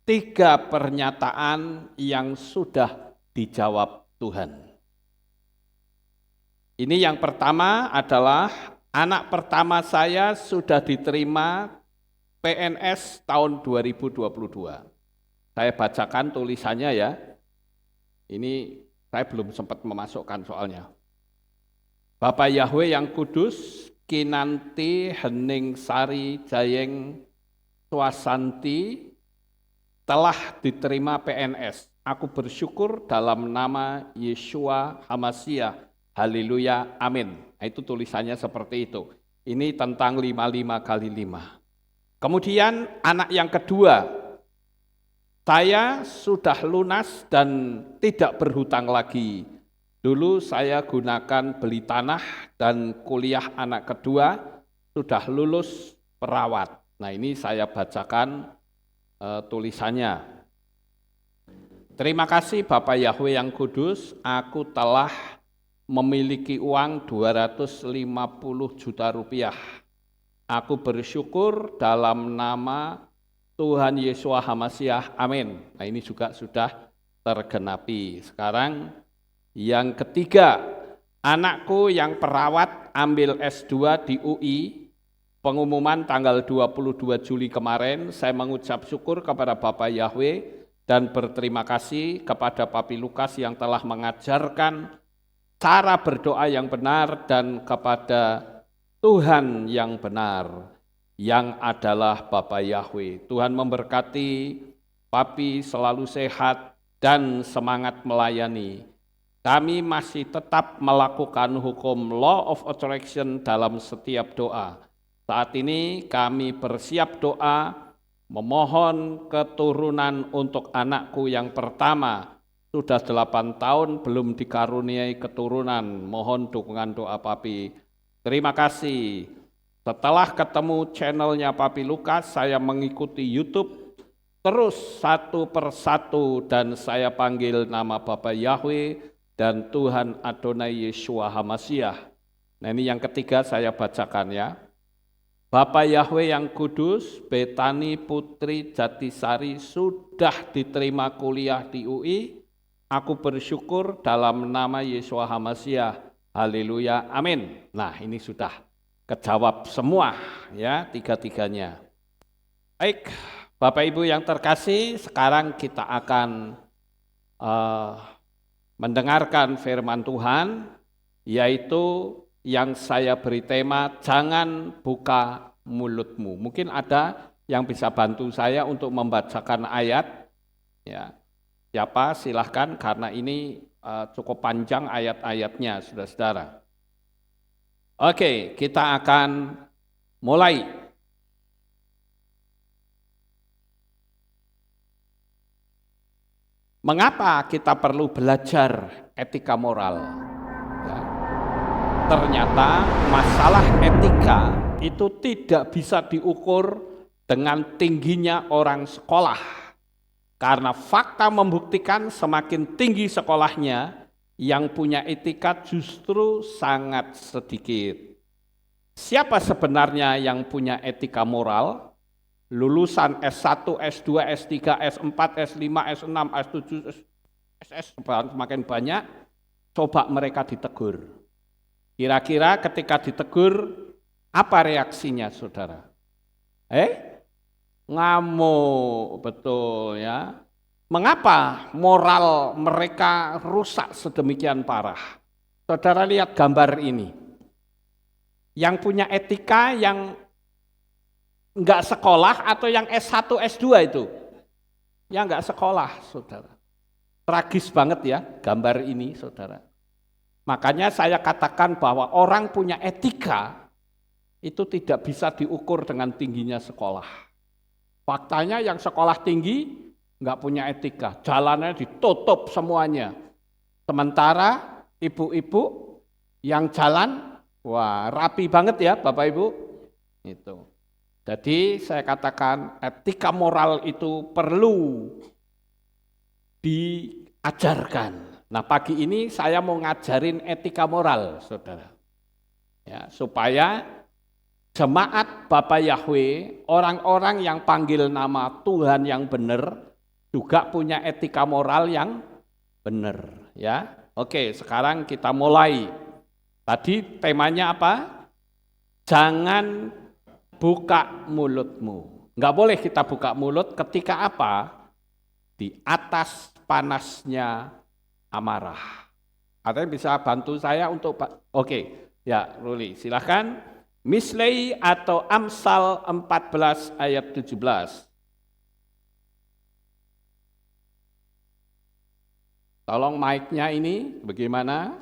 3 pernyataan yang sudah dijawab Tuhan. Ini yang pertama adalah anak pertama saya sudah diterima PNS tahun 2022. Saya bacakan tulisannya ya. Ini saya belum sempat memasukkan soalnya. Bapak Yahweh yang kudus, Kinanti Hening Sari Jayeng Swasanti telah diterima PNS. Aku bersyukur dalam nama Yeshua Hamasiah. Haleluya, amin. Itu tulisannya seperti itu. Ini tentang 55 kali 5. Kemudian anak yang kedua, saya sudah lunas dan tidak berhutang lagi. Dulu saya gunakan beli tanah dan kuliah anak kedua, sudah lulus perawat. Nah ini saya bacakan tulisannya. Terima kasih Bapak Yahweh yang kudus, aku telah memiliki uang 250 juta rupiah. Aku bersyukur dalam nama Tuhan Yeshua Hamasiah, amin. Nah ini juga sudah tergenapi. Sekarang yang ketiga, anakku yang perawat ambil S2 di UI, pengumuman tanggal 22 Juli kemarin, saya mengucap syukur kepada Bapak Yahweh dan berterima kasih kepada Papi Lukas yang telah mengajarkan cara berdoa yang benar dan kepada Tuhan yang benar, yang adalah Bapak Yahweh. Tuhan memberkati Papi selalu sehat dan semangat melayani. Kami masih tetap melakukan hukum law of attraction dalam setiap doa. Saat ini kami bersiap doa, memohon keturunan untuk anakku yang pertama. Sudah 8 tahun belum dikaruniai keturunan, mohon dukungan doa Papi. Terima kasih. Setelah ketemu channelnya Papi Lukas, saya mengikuti YouTube terus satu persatu dan saya panggil nama Bapak Yahweh dan Tuhan Adonai Yeshua Hamasiah. Nah ini yang ketiga saya bacakan ya. Bapak Yahweh yang kudus, Betani Putri Jatisari sudah diterima kuliah di UI. Aku bersyukur dalam nama Yeshua Hamasiah. Haleluya, amin. Nah ini sudah kejawab semua ya, 3-tiganya. Baik, Bapak Ibu yang terkasih, sekarang kita akan mendengarkan firman Tuhan, yaitu yang saya beri tema, jangan buka mulutmu. Mungkin ada yang bisa bantu saya untuk membacakan ayat. Ya, siapa silahkan, karena ini cukup panjang ayat-ayatnya, saudara-saudara. Oke, kita akan mulai. Mengapa kita perlu belajar etika moral? Ya. Ternyata masalah etika itu tidak bisa diukur dengan tingginya orang sekolah. Karena fakta membuktikan semakin tinggi sekolahnya, yang punya etika justru sangat sedikit. siapa sebenarnya yang punya etika moral? Lulusan S1, S2, S3, S4, S5, S6, S7, SS semakin banyak, coba mereka ditegur. Kira-kira ketika ditegur, apa reaksinya saudara? Ngamuk, betul ya. Mengapa moral mereka rusak sedemikian parah? Saudara lihat gambar ini. Yang punya etika yang enggak sekolah atau yang S1, S2 itu? Yang enggak sekolah, saudara. Tragis banget ya gambar ini, saudara. Makanya saya katakan bahwa orang punya etika itu tidak bisa diukur dengan tingginya sekolah. Faktanya yang sekolah tinggi enggak punya etika, jalannya ditutup semuanya. Sementara ibu-ibu yang jalan, wah rapi banget ya Bapak Ibu. Itu. Jadi saya katakan etika moral itu perlu diajarkan. Nah pagi ini saya mau ngajarin etika moral, saudara. Ya, supaya jemaat Bapak Yahweh, orang-orang yang panggil nama Tuhan yang benar, juga punya etika moral yang benar. Ya, oke sekarang kita mulai. Tadi temanya apa? Jangan buka mulutmu. Enggak boleh kita buka mulut ketika apa? Di atas panasnya amarah. Ada yang bisa bantu saya untuk oke, ya Ruli, silahkan. Mislei atau Amsal 14 ayat 17. Tolong mic-nya ini bagaimana?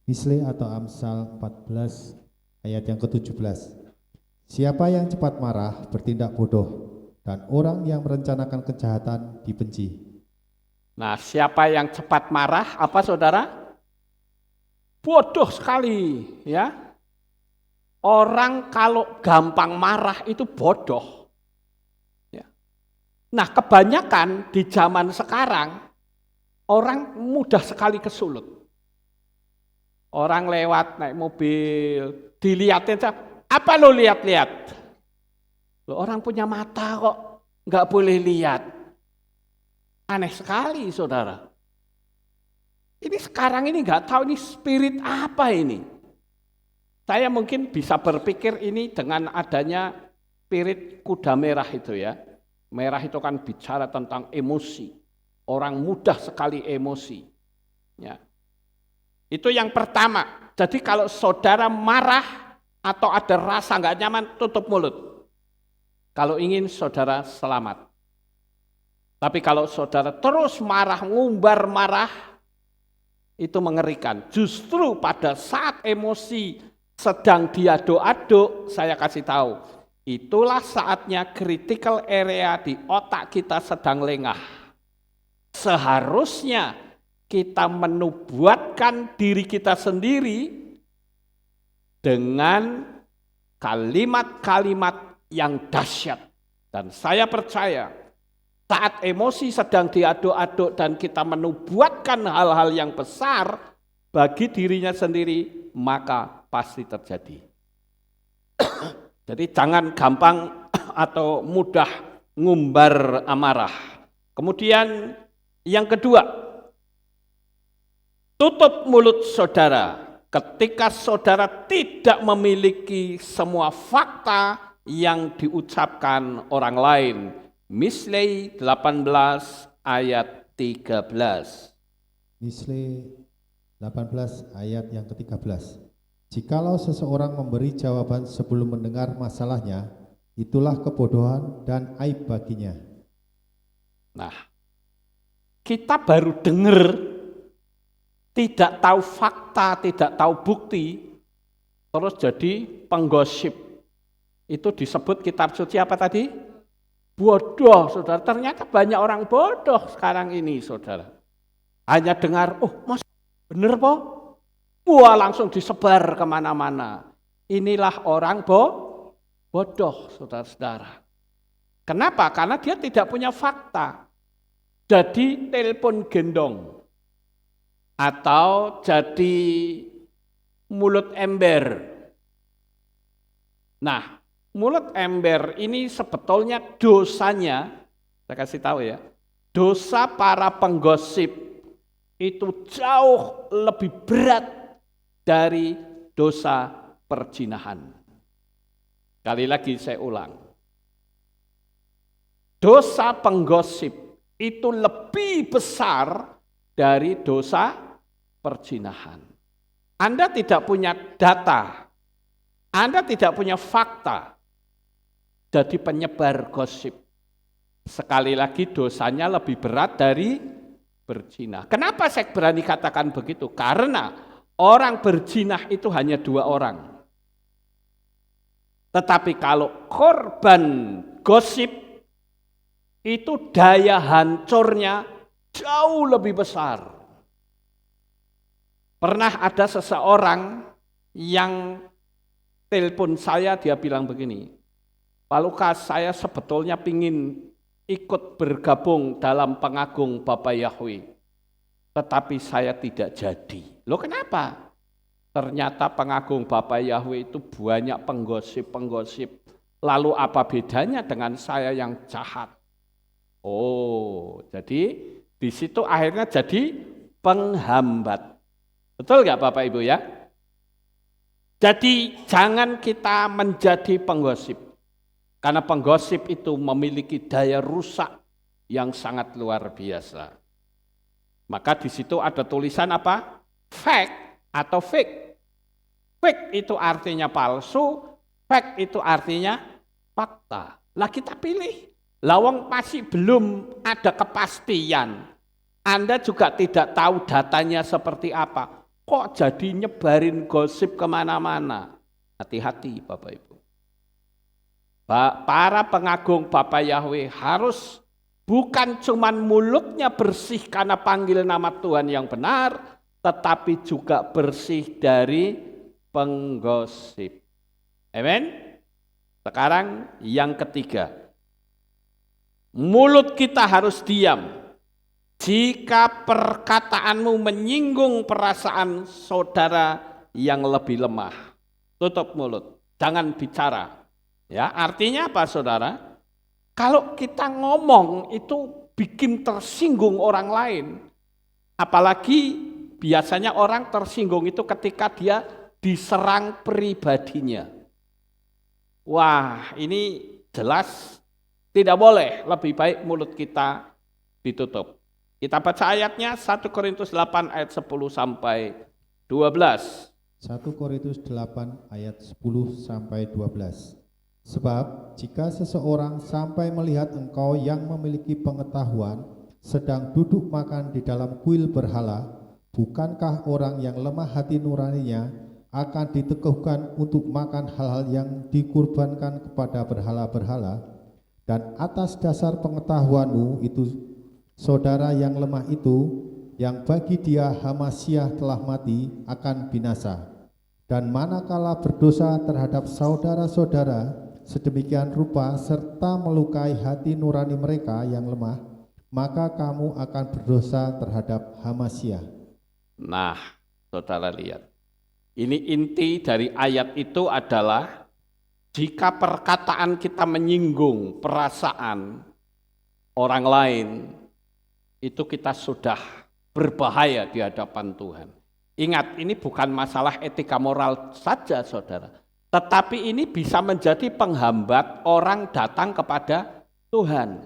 Misle atau Amsal 14 ayat yang ke-17. Siapa yang cepat marah bertindak bodoh, dan orang yang merencanakan kejahatan dibenci. Nah, siapa yang cepat marah, apa saudara? Bodoh sekali, ya. Orang kalau gampang marah itu bodoh. Ya. Nah, kebanyakan di zaman sekarang, orang mudah sekali kesulut. Orang lewat naik mobil, dilihatin, apa lo lihat-lihat? Lo orang punya mata kok, nggak boleh lihat. Aneh sekali, saudara. Ini sekarang ini nggak tahu ini spirit apa ini. Saya mungkin bisa berpikir ini dengan adanya spirit kuda merah itu ya. Merah itu kan bicara tentang emosi. Orang mudah sekali emosi. Ya. Itu yang pertama. Jadi kalau saudara marah atau ada rasa nggak nyaman, tutup mulut. Kalau ingin saudara selamat. Tapi kalau saudara terus marah, ngumbar marah, itu mengerikan. Justru pada saat emosi sedang diaduk-aduk, saya kasih tahu, itulah saatnya critical area di otak kita sedang lengah. Seharusnya kita menubuatkan diri kita sendiri dengan kalimat-kalimat yang dahsyat. Dan saya percaya saat emosi sedang diaduk-aduk dan kita menubuatkan hal-hal yang besar bagi dirinya sendiri, maka pasti terjadi. Jadi jangan gampang atau mudah ngumbar amarah. Kemudian yang kedua, tutup mulut saudara ketika saudara tidak memiliki semua fakta yang diucapkan orang lain. Mislei 18 ayat 13. Mislei 18 ayat yang ke-13. Jikalau seseorang memberi jawaban sebelum mendengar masalahnya, itulah kebodohan dan aib baginya. Nah, kita baru dengar, tidak tahu fakta, tidak tahu bukti, terus jadi penggosip. Itu disebut kitab suci apa tadi? Bodoh, saudara. Ternyata banyak orang bodoh sekarang ini, saudara. Hanya dengar, oh mas bener po? Wah langsung disebar kemana-mana. Inilah orang bodoh, saudara-saudara. Kenapa? Karena dia tidak punya fakta. Jadi telepon gendong. atau jadi mulut ember. Nah, mulut ember ini sebetulnya dosanya, saya kasih tahu ya, dosa para penggosip itu jauh lebih berat dari dosa perzinahan. Sekali lagi saya ulang. Dosa penggosip itu lebih besar dari dosa perzinahan. Anda tidak punya data, Anda tidak punya fakta, jadi penyebar gosip. Sekali lagi dosanya lebih berat dari berzina. Kenapa saya berani katakan begitu? Karena orang berzina itu hanya 2 orang. Tetapi kalau korban gosip itu daya hancurnya jauh lebih besar. Pernah ada seseorang yang telepon saya, dia bilang begini, Pak Lukas, saya sebetulnya pingin ikut bergabung dalam pengagung Bapak Yahweh, tetapi saya tidak jadi. Loh kenapa? Ternyata pengagung Bapak Yahweh itu banyak penggosip-penggosip. Lalu apa bedanya dengan saya yang jahat? Oh, jadi di situ akhirnya jadi penghambat. Betul nggak Bapak Ibu ya? Jadi jangan kita menjadi penggosip. Karena penggosip itu memiliki daya rusak yang sangat luar biasa. Maka di situ ada tulisan apa? Fact atau fake. Fake itu artinya palsu, fact itu artinya fakta. Lah kita pilih. Lawang masih belum ada kepastian. Anda juga tidak tahu datanya seperti apa. Kok jadi nyebarin gosip kemana-mana? Hati-hati Bapak Ibu. Para pengagung Bapak Yahweh harus bukan cuman mulutnya bersih karena panggil nama Tuhan yang benar, tetapi juga bersih dari penggosip. Amin. Sekarang yang ketiga, mulut kita harus diam jika perkataanmu menyinggung perasaan saudara yang lebih lemah. Tutup mulut, jangan bicara. Ya, artinya apa saudara? Kalau kita ngomong itu bikin tersinggung orang lain. Apalagi biasanya orang tersinggung itu ketika dia diserang pribadinya. Wah, ini jelas tidak boleh, lebih baik mulut kita ditutup. Kita baca ayatnya 1 Korintus 8 ayat 10 sampai 12. 1 Korintus 8 ayat 10 sampai 12. Sebab jika seseorang sampai melihat engkau yang memiliki pengetahuan sedang duduk makan di dalam kuil berhala, bukankah orang yang lemah hati nuraninya akan diteguhkan untuk makan hal-hal yang dikurbankan kepada berhala-berhala? Dan atas dasar pengetahuanmu itu, saudara yang lemah itu, yang bagi dia Hamasyah telah mati, akan binasa. Dan manakala berdosa terhadap saudara-saudara sedemikian rupa serta melukai hati nurani mereka yang lemah, maka kamu akan berdosa terhadap Hamasyah. Nah, saudara lihat. Ini inti dari ayat itu adalah jika perkataan kita menyinggung perasaan orang lain, itu kita sudah berbahaya di hadapan Tuhan. Ingat, ini bukan masalah etika moral saja, saudara. Tetapi ini bisa menjadi penghambat orang datang kepada Tuhan.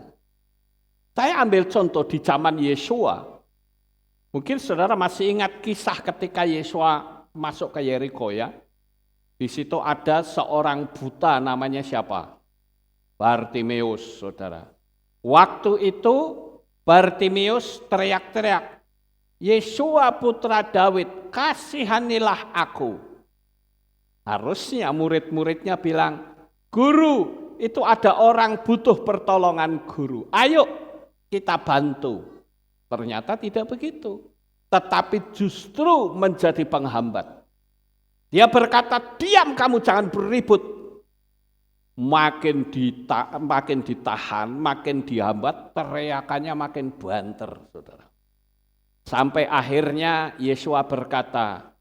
Saya ambil contoh di zaman Yesua. Mungkin saudara masih ingat kisah ketika Yesua masuk ke Yeriko ya. Di situ ada seorang buta namanya siapa? Bartimeus, saudara. Waktu itu Bartimeus teriak-teriak, Yesua putra Daud, kasihanilah aku. Harusnya murid-muridnya bilang, Guru, itu ada orang butuh pertolongan guru. Ayo kita bantu. Ternyata tidak begitu. Tetapi justru menjadi penghambat. Dia berkata, diam kamu, jangan beribut. Makin ditahan, makin dihambat, teriakannya makin banter, saudara. Sampai akhirnya Yesua berkata,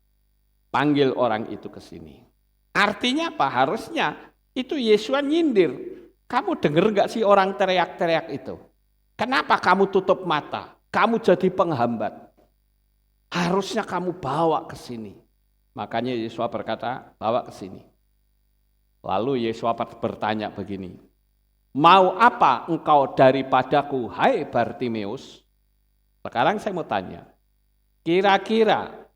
panggil orang itu ke sini. Artinya apa? Harusnya itu Yesua nyindir. Kamu dengar gak sih orang teriak-teriak itu? Kenapa kamu tutup mata? Kamu jadi penghambat. Harusnya kamu bawa ke sini. Makanya Yesua berkata, bawa ke sini. Lalu Yesua bertanya begini, mau apa engkau daripadaku, hai Bartimeus? Sekarang saya mau tanya, kira-kira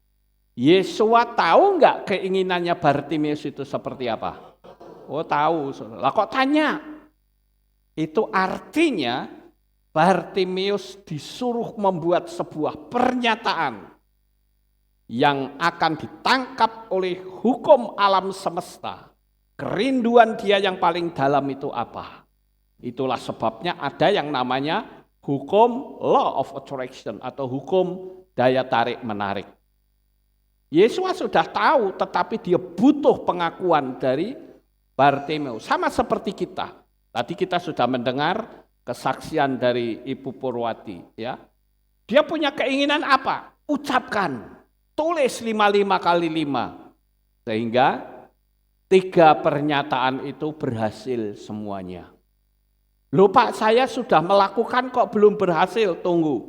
Yesua tahu nggak keinginannya Bartimeus itu seperti apa? Oh tahu, lah kok tanya? Itu artinya Bartimeus disuruh membuat sebuah pernyataan yang akan ditangkap oleh hukum alam semesta. Kerinduan dia yang paling dalam itu apa? Itulah sebabnya ada yang namanya hukum law of attraction atau hukum daya tarik menarik. Yesus sudah tahu, tetapi dia butuh pengakuan dari Bartimeus. Sama seperti kita. Tadi kita sudah mendengar kesaksian dari Ibu Purwati. Ya. Dia punya keinginan apa? Ucapkan, tulis 55 kali 5. Sehingga 3 pernyataan itu berhasil semuanya. Loh Pak, saya sudah melakukan kok belum berhasil, tunggu.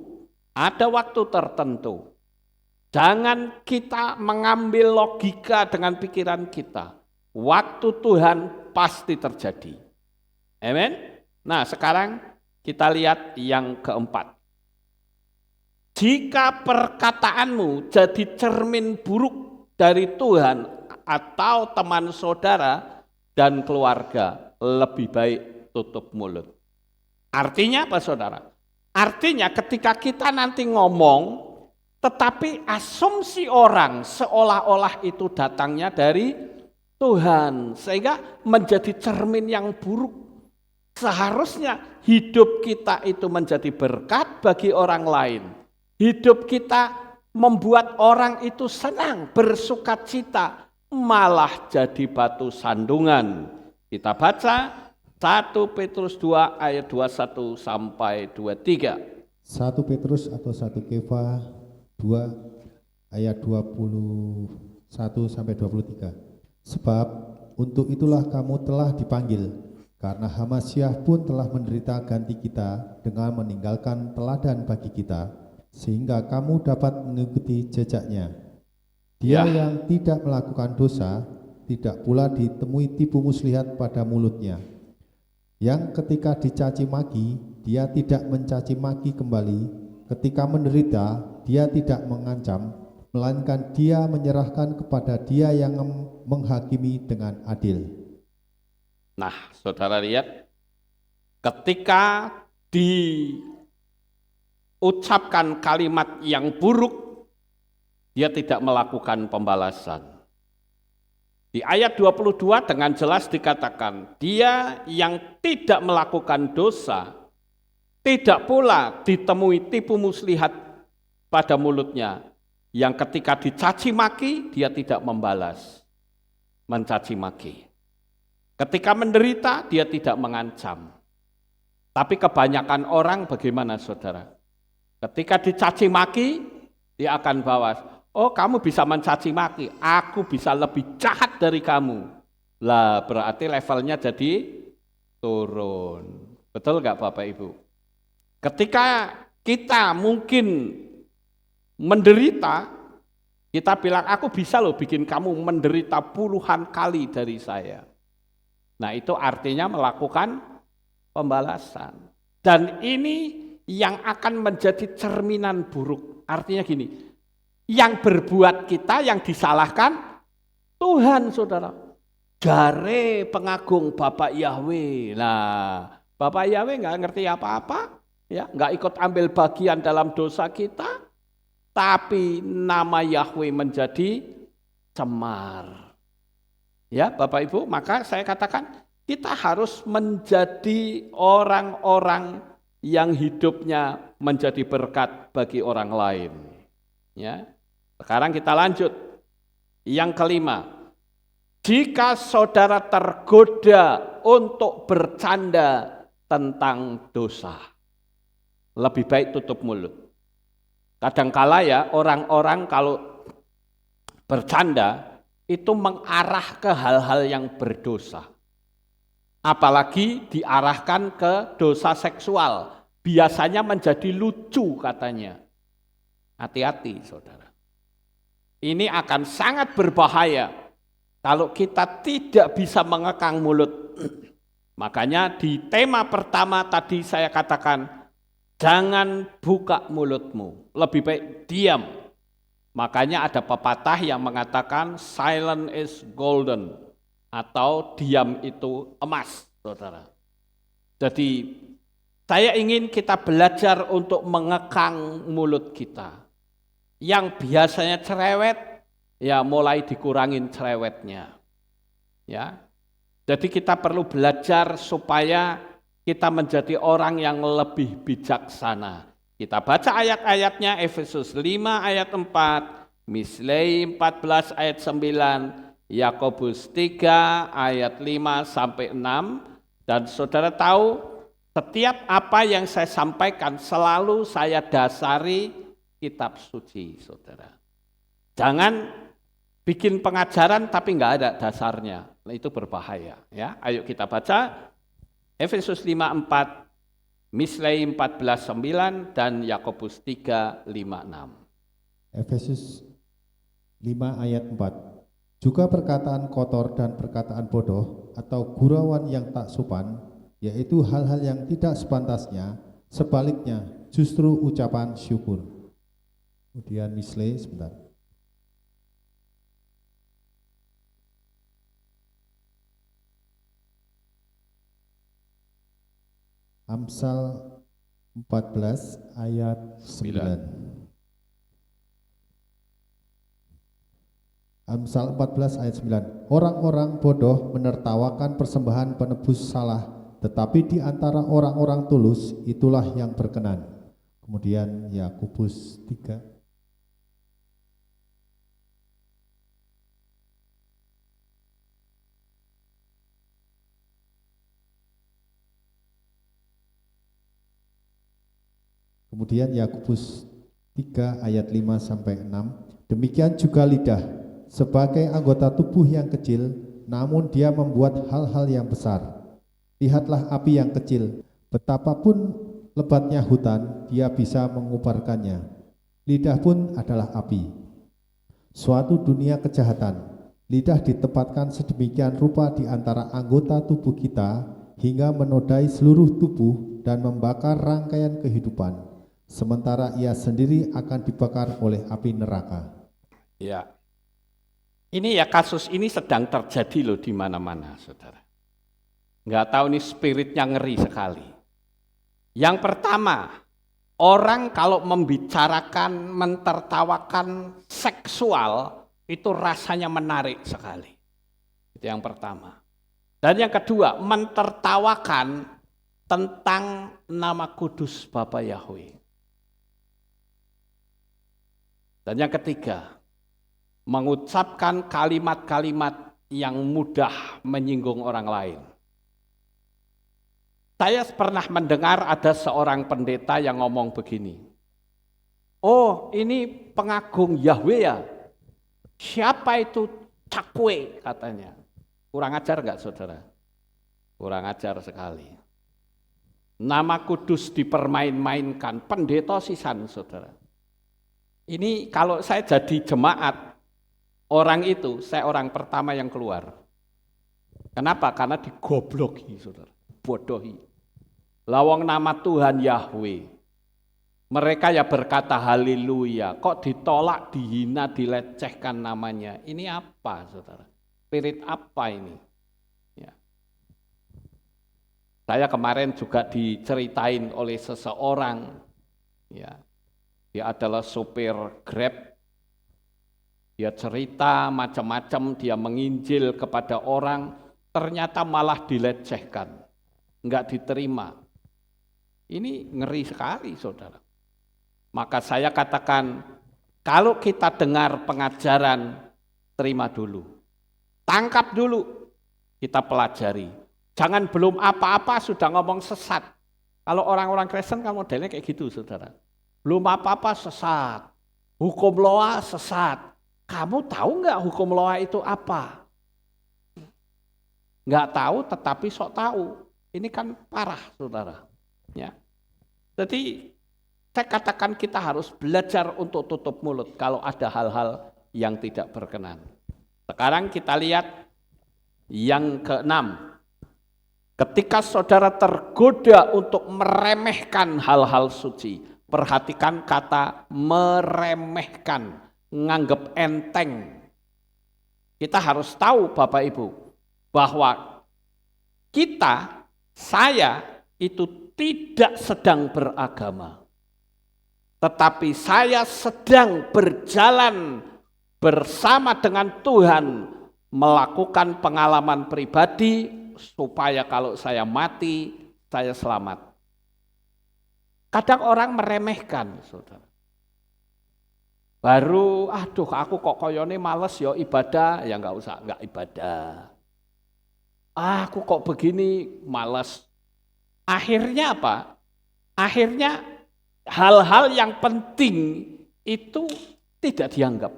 Ada waktu tertentu. Jangan kita mengambil logika dengan pikiran kita. Waktu Tuhan pasti terjadi. Amin. Nah sekarang kita lihat yang keempat. Jika perkataanmu jadi cermin buruk dari Tuhan atau teman saudara dan keluarga, lebih baik tutup mulut. Artinya apa saudara? Artinya ketika kita nanti ngomong, tetapi asumsi orang seolah-olah itu datangnya dari Tuhan, sehingga menjadi cermin yang buruk. Seharusnya hidup kita itu menjadi berkat bagi orang lain. Hidup kita membuat orang itu senang, bersukacita, malah jadi batu sandungan. Kita baca 1 Petrus 2 ayat 21 sampai 23. 1 Petrus atau 1 Kefa 2 ayat 21 sampai 23. Sebab untuk itulah kamu telah dipanggil, karena Hamasyah pun telah menderita ganti kita dengan meninggalkan teladan bagi kita, sehingga kamu dapat mengikuti jejaknya. Dia yang tidak melakukan dosa, tidak pula ditemui tipu muslihat pada mulutnya. Yang ketika dicaci maki, dia tidak mencaci maki kembali. Ketika menderita, dia tidak mengancam, melainkan dia menyerahkan kepada dia yang menghakimi dengan adil. Nah, saudara lihat, ketika diucapkan kalimat yang buruk, dia tidak melakukan pembalasan. Di ayat 22 dengan jelas dikatakan, dia yang tidak melakukan dosa, tidak pula ditemui tipu muslihat pada mulutnya, yang ketika dicaci maki, dia tidak membalas, mencaci maki. Ketika menderita, dia tidak mengancam. Tapi kebanyakan orang bagaimana saudara? Ketika dicaci maki, dia akan bawas. Oh kamu bisa mencaci maki, aku bisa lebih jahat dari kamu. Lah berarti levelnya jadi turun. Betul gak Bapak Ibu? Ketika kita mungkin menderita, kita bilang aku bisa loh bikin kamu menderita puluhan kali dari saya. Nah itu artinya melakukan pembalasan. Dan ini yang akan menjadi cerminan buruk. Artinya gini, yang berbuat kita, yang disalahkan Tuhan saudara. Jare pengagung Bapak Yahweh. Nah Bapak Yahweh gak ngerti apa-apa, ya, gak ikut ambil bagian dalam dosa kita, tapi nama Yahweh menjadi cemar. Ya Bapak Ibu, maka saya katakan kita harus menjadi orang-orang yang hidupnya menjadi berkat bagi orang lain. Ya. Sekarang kita lanjut. Yang kelima, jika saudara tergoda untuk bercanda tentang dosa, lebih baik tutup mulut. Kadangkala ya orang-orang kalau bercanda itu mengarah ke hal-hal yang berdosa. Apalagi diarahkan ke dosa seksual. Biasanya menjadi lucu katanya. Hati-hati saudara. Ini akan sangat berbahaya kalau kita tidak bisa mengekang mulut. Makanya di tema pertama tadi saya katakan, jangan buka mulutmu, lebih baik diam. Makanya ada pepatah yang mengatakan silent is golden, atau diam itu emas, saudara. Jadi saya ingin kita belajar untuk mengekang mulut kita. Yang biasanya cerewet, ya mulai dikurangin cerewetnya. Ya. Jadi kita perlu belajar supaya kita menjadi orang yang lebih bijaksana. Kita baca ayat-ayatnya, Efesus 5 ayat 4, Mislei 14 ayat 9, Yakobus 3 ayat 5 sampai 6, dan saudara tahu setiap apa yang saya sampaikan selalu saya dasari kitab suci, saudara. Jangan bikin pengajaran tapi nggak ada dasarnya, nah, itu berbahaya. Ya, ayo kita baca Efesus 5:4, Mislei 14:9 dan Yakobus 3:5-6. Efesus 5 ayat 4. Juga perkataan kotor dan perkataan bodoh atau gurauan yang tak sopan, yaitu hal-hal yang tidak sepantasnya, sebaliknya justru ucapan syukur. Kemudian Mislei sebentar. Amsal 14 ayat 9. Amsal 14 ayat 9. Orang-orang bodoh menertawakan persembahan penebus salah, tetapi di antara orang-orang tulus itulah yang berkenan. Kemudian Yakobus 3. Kemudian Yakobus 3 ayat 5 sampai 6. Demikian juga lidah, sebagai anggota tubuh yang kecil, namun dia membuat hal-hal yang besar. Lihatlah api yang kecil, betapapun lebatnya hutan, dia bisa mengubarkannya. Lidah pun adalah api. Suatu dunia kejahatan, lidah ditempatkan sedemikian rupa di antara anggota tubuh kita, hingga menodai seluruh tubuh dan membakar rangkaian kehidupan. Sementara ia sendiri akan dibakar oleh api neraka. Ya, ini ya kasus ini sedang terjadi loh di mana-mana, saudara. Nggak tahu nih spiritnya ngeri sekali. Yang pertama, orang kalau membicarakan, mentertawakan seksual itu rasanya menarik sekali. Itu yang pertama. Dan yang kedua, mentertawakan tentang nama kudus Bapa Yahweh. Dan yang ketiga, mengucapkan kalimat-kalimat yang mudah menyinggung orang lain. Saya pernah mendengar ada seorang pendeta yang ngomong begini, oh ini pengagung Yahweh ya, siapa itu cakwe katanya. Kurang ajar enggak saudara? Kurang ajar sekali. Nama kudus dipermain-mainkan, pendeta sisan saudara. Ini kalau saya jadi jemaat, orang itu, saya orang pertama yang keluar. Kenapa? Karena digobloki, saudara, bodohi. Lawang nama Tuhan Yahweh. Mereka ya berkata haleluya, kok ditolak, dihina, dilecehkan namanya. Ini apa, saudara? Spirit apa ini? Ya. Saya kemarin juga diceritain oleh seseorang, ya. Dia adalah sopir Grab, dia cerita macam-macam, dia menginjil kepada orang, ternyata malah dilecehkan, enggak diterima. Ini ngeri sekali saudara. Maka saya katakan, kalau kita dengar pengajaran, terima dulu, tangkap dulu, kita pelajari. Jangan belum apa-apa sudah ngomong sesat. Kalau orang-orang Kristen kan modelnya kayak gitu saudara. belum apa-apa sesat. Hukum loa sesat. Kamu tahu nggak hukum loa itu apa? Nggak tahu tetapi sok tahu. Ini kan parah, saudara. Ya. Jadi saya katakan kita harus belajar untuk tutup mulut kalau ada hal-hal yang tidak berkenan. Sekarang kita lihat yang keenam. Ketika saudara tergoda untuk meremehkan hal-hal suci, perhatikan kata meremehkan, nganggep enteng. Kita harus tahu Bapak Ibu, bahwa kita, saya itu tidak sedang beragama. Tetapi saya sedang berjalan bersama dengan Tuhan, melakukan pengalaman pribadi supaya kalau saya mati, saya selamat. Kadang orang meremehkan, saudara. Baru, aduh aku kok koyone males ya ibadah, ya nggak ibadah. Aku kok begini males. Akhirnya apa? Akhirnya hal-hal yang penting itu tidak dianggap.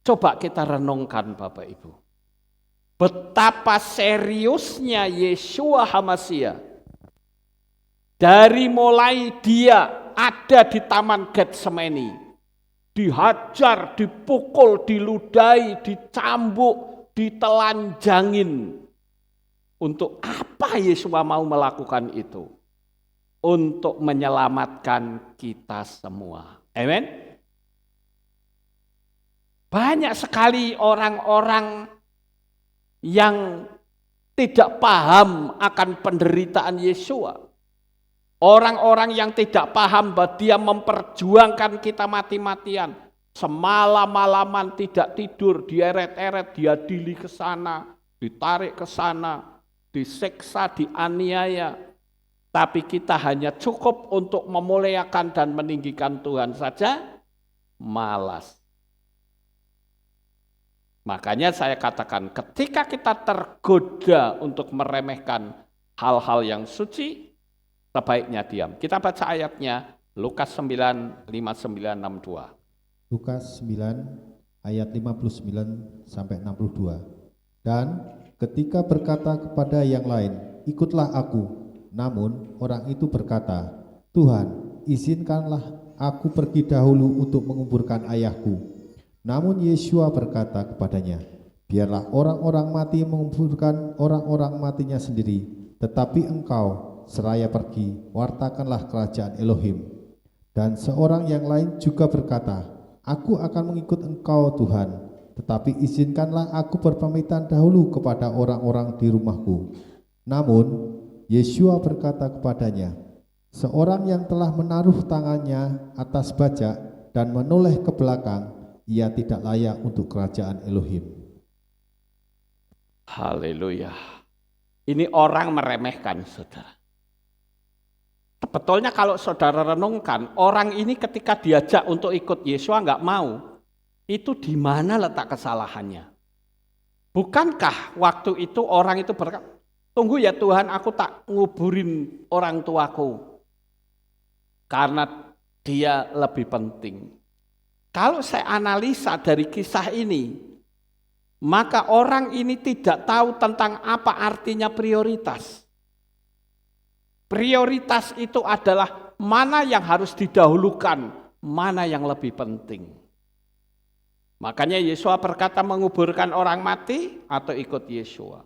Coba kita renungkan Bapak Ibu. Betapa seriusnya Yeshua HaMashiach. Dari mulai dia ada di Taman Getsemani, dihajar, dipukul, diludahi, dicambuk, ditelanjangin. Untuk apa Yeshua mau melakukan itu? Untuk menyelamatkan kita semua. Amin. Banyak sekali orang-orang yang tidak paham akan penderitaan Yeshua. Orang-orang yang tidak paham bahwa dia memperjuangkan kita mati-matian. Semalam-malaman tidak tidur, dieret-eret, diadili ke sana, ditarik ke sana, disiksa, dianiaya. Tapi kita hanya cukup untuk memuliakan dan meninggikan Tuhan saja, malas. Makanya saya katakan ketika kita tergoda untuk meremehkan hal-hal yang suci, sebaiknya diam. Kita baca ayatnya Lukas 9, 59, 62. Lukas 9 ayat 59 sampai 62. Dan ketika berkata kepada yang lain, ikutlah aku. Namun orang itu berkata, Tuhan, izinkanlah aku pergi dahulu untuk menguburkan ayahku. Namun Yeshua berkata kepadanya, biarlah orang-orang mati menguburkan orang-orang matinya sendiri, tetapi engkau seraya pergi, wartakanlah kerajaan Elohim. Dan seorang yang lain juga berkata, aku akan mengikut engkau Tuhan, tetapi izinkanlah aku berpamitan dahulu kepada orang-orang di rumahku. Namun Yeshua berkata kepadanya, seorang yang telah menaruh tangannya atas bajak dan menoleh ke belakang, ia tidak layak untuk kerajaan Elohim. Haleluya. Ini orang meremehkan, saudara. Sebetulnya kalau saudara renungkan, orang ini ketika diajak untuk ikut Yeshua nggak mau, itu di mana letak kesalahannya? Bukankah waktu itu orang itu berkata, tunggu ya Tuhan, aku tak nguburin orang tuaku karena dia lebih penting. Kalau saya analisa dari kisah ini, maka orang ini tidak tahu tentang apa artinya prioritas. Prioritas itu adalah mana yang harus didahulukan, mana yang lebih penting. Makanya Yeshua berkata menguburkan orang mati atau ikut Yeshua.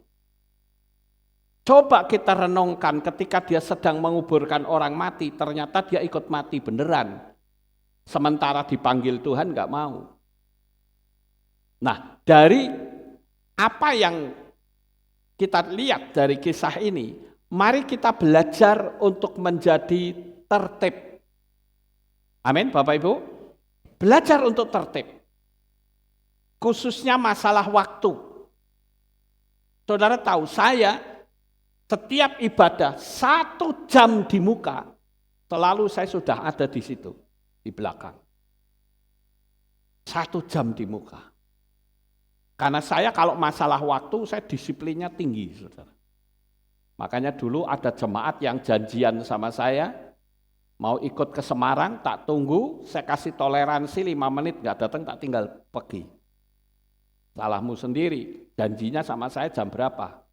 Coba kita renungkan ketika dia sedang menguburkan orang mati, ternyata dia ikut mati beneran. Sementara dipanggil Tuhan nggak mau. Nah, dari apa yang kita lihat dari kisah ini, mari kita belajar untuk menjadi tertib. Amin, Bapak Ibu. Belajar untuk tertib. Khususnya masalah waktu. Saudara tahu, saya setiap ibadah 1 jam di muka, selalu saya sudah ada di situ, di belakang. 1 jam di muka. Karena saya kalau masalah waktu, saya disiplinnya tinggi, saudara. Makanya dulu ada jemaat yang janjian sama saya, Mau ikut ke Semarang, tak tunggu, saya kasih toleransi 5 menit, nggak datang, tak tinggal pergi. Salahmu sendiri, janjinya sama saya jam berapa.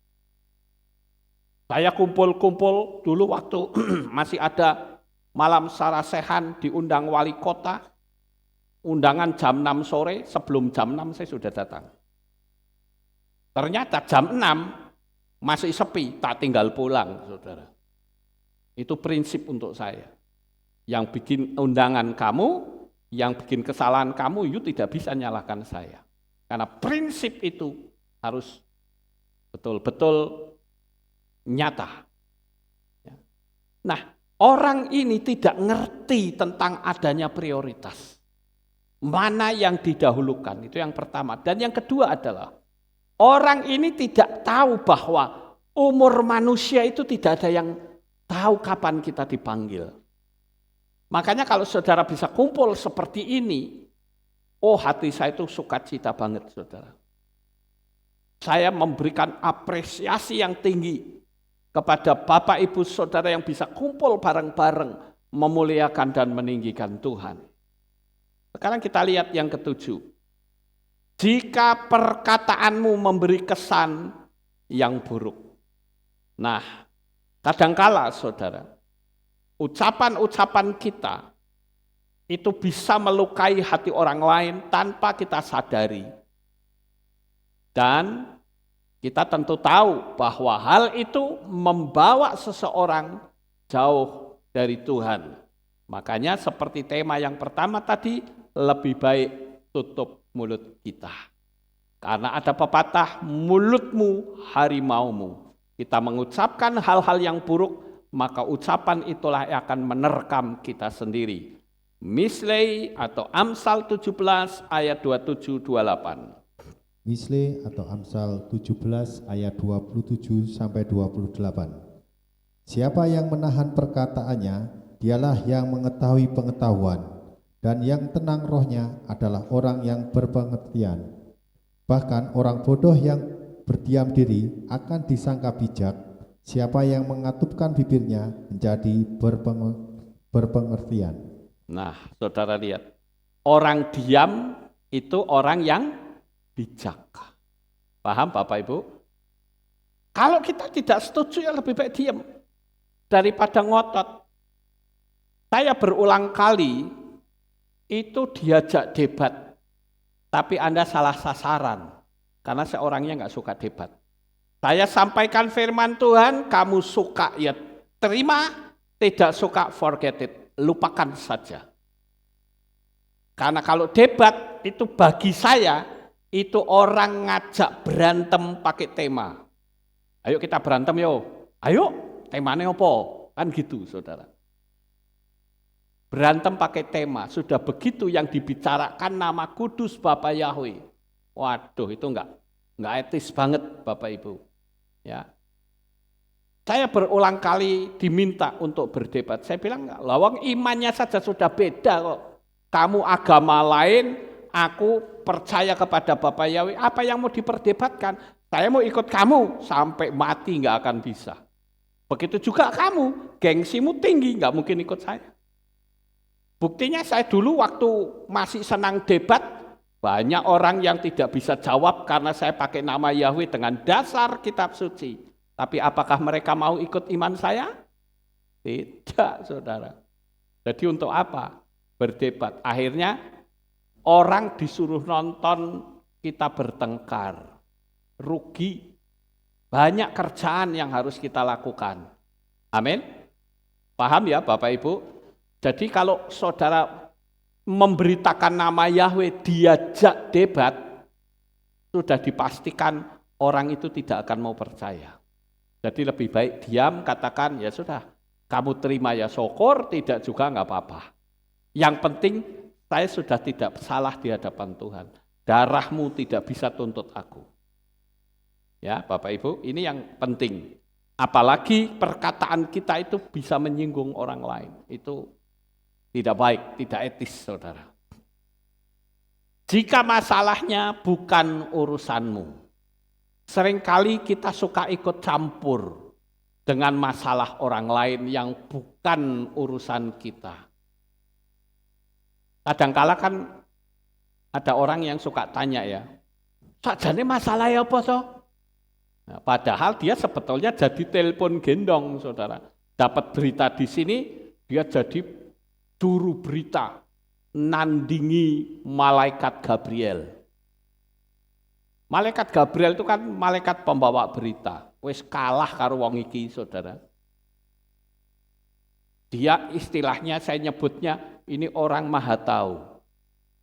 Saya kumpul-kumpul dulu waktu masih ada malam sarasehan diundang wali kota, undangan jam 6 sore, sebelum jam 6 saya sudah datang. Ternyata jam 6 masih sepi, tak tinggal pulang, saudara. Itu prinsip untuk saya. Yang bikin undangan kamu, yang bikin kesalahan kamu, you tidak bisa nyalahkan saya. Karena prinsip itu harus betul-betul nyata. Nah, orang ini tidak ngerti tentang adanya prioritas. Mana yang didahulukan, itu yang pertama. Dan yang kedua adalah, orang ini tidak tahu bahwa umur manusia itu tidak ada yang tahu kapan kita dipanggil. Makanya kalau saudara bisa kumpul seperti ini, oh hati saya itu sukacita banget saudara. Saya memberikan apresiasi yang tinggi kepada Bapak Ibu Saudara yang bisa kumpul bareng-bareng memuliakan dan meninggikan Tuhan. Sekarang kita lihat yang ketujuh. Jika perkataanmu memberi kesan yang buruk. Nah, kadangkala saudara, ucapan-ucapan kita itu bisa melukai hati orang lain tanpa kita sadari. Dan kita tentu tahu bahwa hal itu membawa seseorang jauh dari Tuhan. Makanya seperti tema yang pertama tadi, lebih baik tutup mulut kita. Karena ada pepatah, mulutmu harimaumu. Kita mengucapkan hal-hal yang buruk, maka ucapan itulah yang akan menerkam kita sendiri. Misle atau Amsal 17 ayat 27-28. Misle atau Amsal 17 ayat 27 sampai 28. Siapa yang menahan perkataannya, dialah yang mengetahui pengetahuan, dan yang tenang rohnya adalah orang yang berpengertian. Bahkan orang bodoh yang berdiam diri akan disangka bijak. Siapa yang mengatupkan bibirnya menjadi berpengertian. Nah, saudara lihat, orang diam itu orang yang bijak. Paham Bapak Ibu? Kalau kita tidak setuju ya lebih baik diam daripada ngotot. Saya berulang kali itu diajak debat, tapi Anda salah sasaran karena saya orangnya nggak suka debat. Saya sampaikan firman Tuhan, kamu suka ya terima, tidak suka forget it, lupakan saja. Karena kalau debat itu bagi saya, itu orang ngajak berantem pakai tema. Ayo kita berantem yo, ayo temanya apa? Kan gitu saudara. Berantem pakai tema, sudah begitu yang dibicarakan nama kudus Bapak Yahweh. Waduh itu enggak etis banget Bapak Ibu. Ya, saya berulang kali diminta untuk berdebat. Saya bilang, lawang imannya saja sudah beda kok. Kamu agama lain, aku percaya kepada Bapak Yahweh. Apa yang mau diperdebatkan? Saya mau ikut kamu sampai mati nggak akan bisa. Begitu juga kamu, gengsimu tinggi, nggak mungkin ikut saya. Buktinya saya dulu waktu masih senang debat, banyak orang yang tidak bisa jawab karena saya pakai nama Yahweh dengan dasar kitab suci. Tapi apakah mereka mau ikut iman saya? Tidak, saudara. Jadi untuk apa? Berdebat. Akhirnya orang disuruh nonton kita bertengkar. Rugi. Banyak kerjaan yang harus kita lakukan. Amin. Paham ya Bapak Ibu? Jadi kalau saudara memberitakan nama Yahweh diajak debat, sudah dipastikan orang itu tidak akan mau percaya. Jadi lebih baik diam, katakan ya sudah, kamu terima ya syukur, tidak juga enggak apa-apa. Yang penting saya sudah tidak salah di hadapan Tuhan. Darahmu tidak bisa tuntut aku. Ya Bapak Ibu, ini yang penting. Apalagi perkataan kita itu bisa menyinggung orang lain. Itu tidak baik, tidak etis, saudara. Jika masalahnya bukan urusanmu, seringkali kita suka ikut campur. dengan masalah orang lain yang bukan urusan kita. Kadangkala kan ada orang yang suka tanya ya, sakjane masalah apa toh? Nah, padahal dia sebetulnya jadi telepon gendong, saudara. Dapat berita di sini, dia jadi juru berita, nandingi malaikat Gabriel. Malaikat Gabriel itu kan malaikat pembawa berita. Wis kalah karo wong iki, saudara. Dia istilahnya, saya nyebutnya, ini orang maha tahu.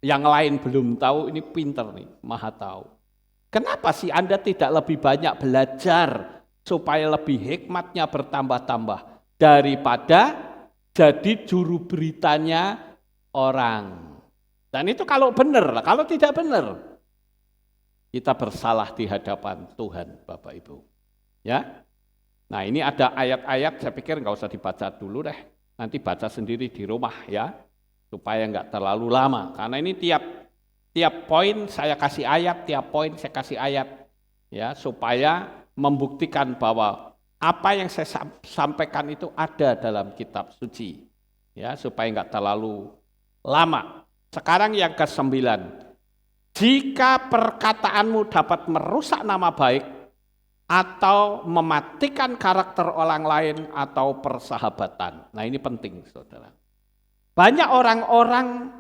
Yang lain belum tahu, ini pinter nih, maha tahu. Kenapa sih Anda tidak lebih banyak belajar supaya lebih hikmatnya bertambah-tambah daripada jadi juru beritanya orang. Dan itu kalau benar, kalau tidak benar, kita bersalah di hadapan Tuhan, Bapak Ibu. Ya, nah ini ada ayat-ayat, saya pikir nggak usah dibaca dulu deh, nanti baca sendiri di rumah ya, supaya nggak terlalu lama. Karena ini tiap poin saya kasih ayat, tiap poin saya kasih ayat, ya supaya membuktikan bahwa apa yang saya sampaikan itu ada dalam kitab suci, ya supaya nggak terlalu lama. Sekarang yang ke-9, jika perkataanmu dapat merusak nama baik atau mematikan karakter orang lain atau persahabatan. Nah ini penting, saudara. Banyak orang-orang,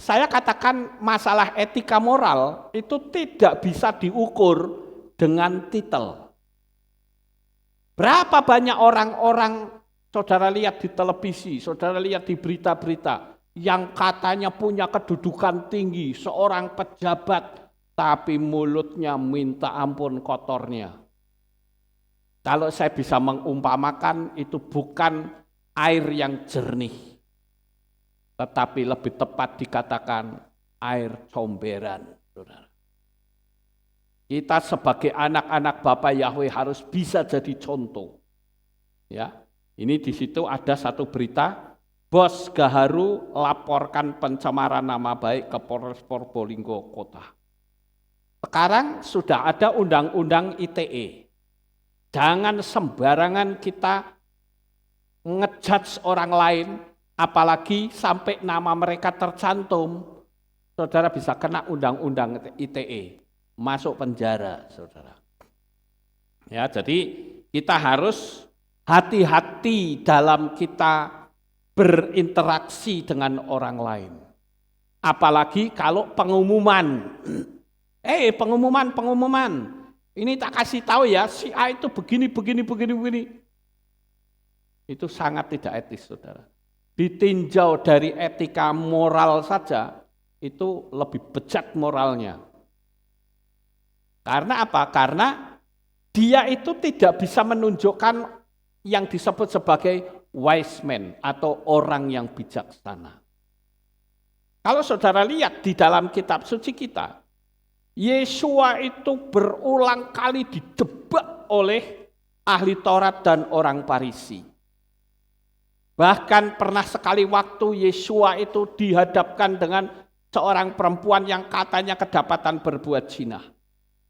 saya katakan masalah etika moral itu tidak bisa diukur dengan titel. Berapa banyak orang-orang, saudara lihat di televisi, saudara lihat di berita-berita, yang katanya punya kedudukan tinggi, seorang pejabat, tapi mulutnya minta ampun kotornya. Kalau saya bisa mengumpamakan, itu bukan air yang jernih, tetapi lebih tepat dikatakan air comberan. Saudara. Kita sebagai anak-anak Bapa Yahweh harus bisa jadi contoh. Ya, ini di situ ada satu berita, Bos Gaharu laporkan pencemaran nama baik ke Polres Probolinggo Kota. Sekarang sudah ada undang-undang ITE. Jangan sembarangan kita ngejudge orang lain, apalagi sampai nama mereka tercantum, saudara bisa kena undang-undang ITE, masuk penjara, saudara. Ya, jadi kita harus hati-hati dalam kita berinteraksi dengan orang lain. Apalagi kalau pengumuman, pengumuman, ini tak kasih tahu ya, si A itu begini. Itu sangat tidak etis, saudara. Ditinjau dari etika moral saja, itu lebih bejat moralnya. Karena apa? Karena dia itu tidak bisa menunjukkan yang disebut sebagai wise man atau orang yang bijaksana. Kalau saudara lihat di dalam kitab suci kita, Yesua itu berulang kali didebak oleh ahli Taurat dan orang Farisi. Bahkan pernah sekali waktu Yesua itu dihadapkan dengan seorang perempuan yang katanya kedapatan berbuat zina.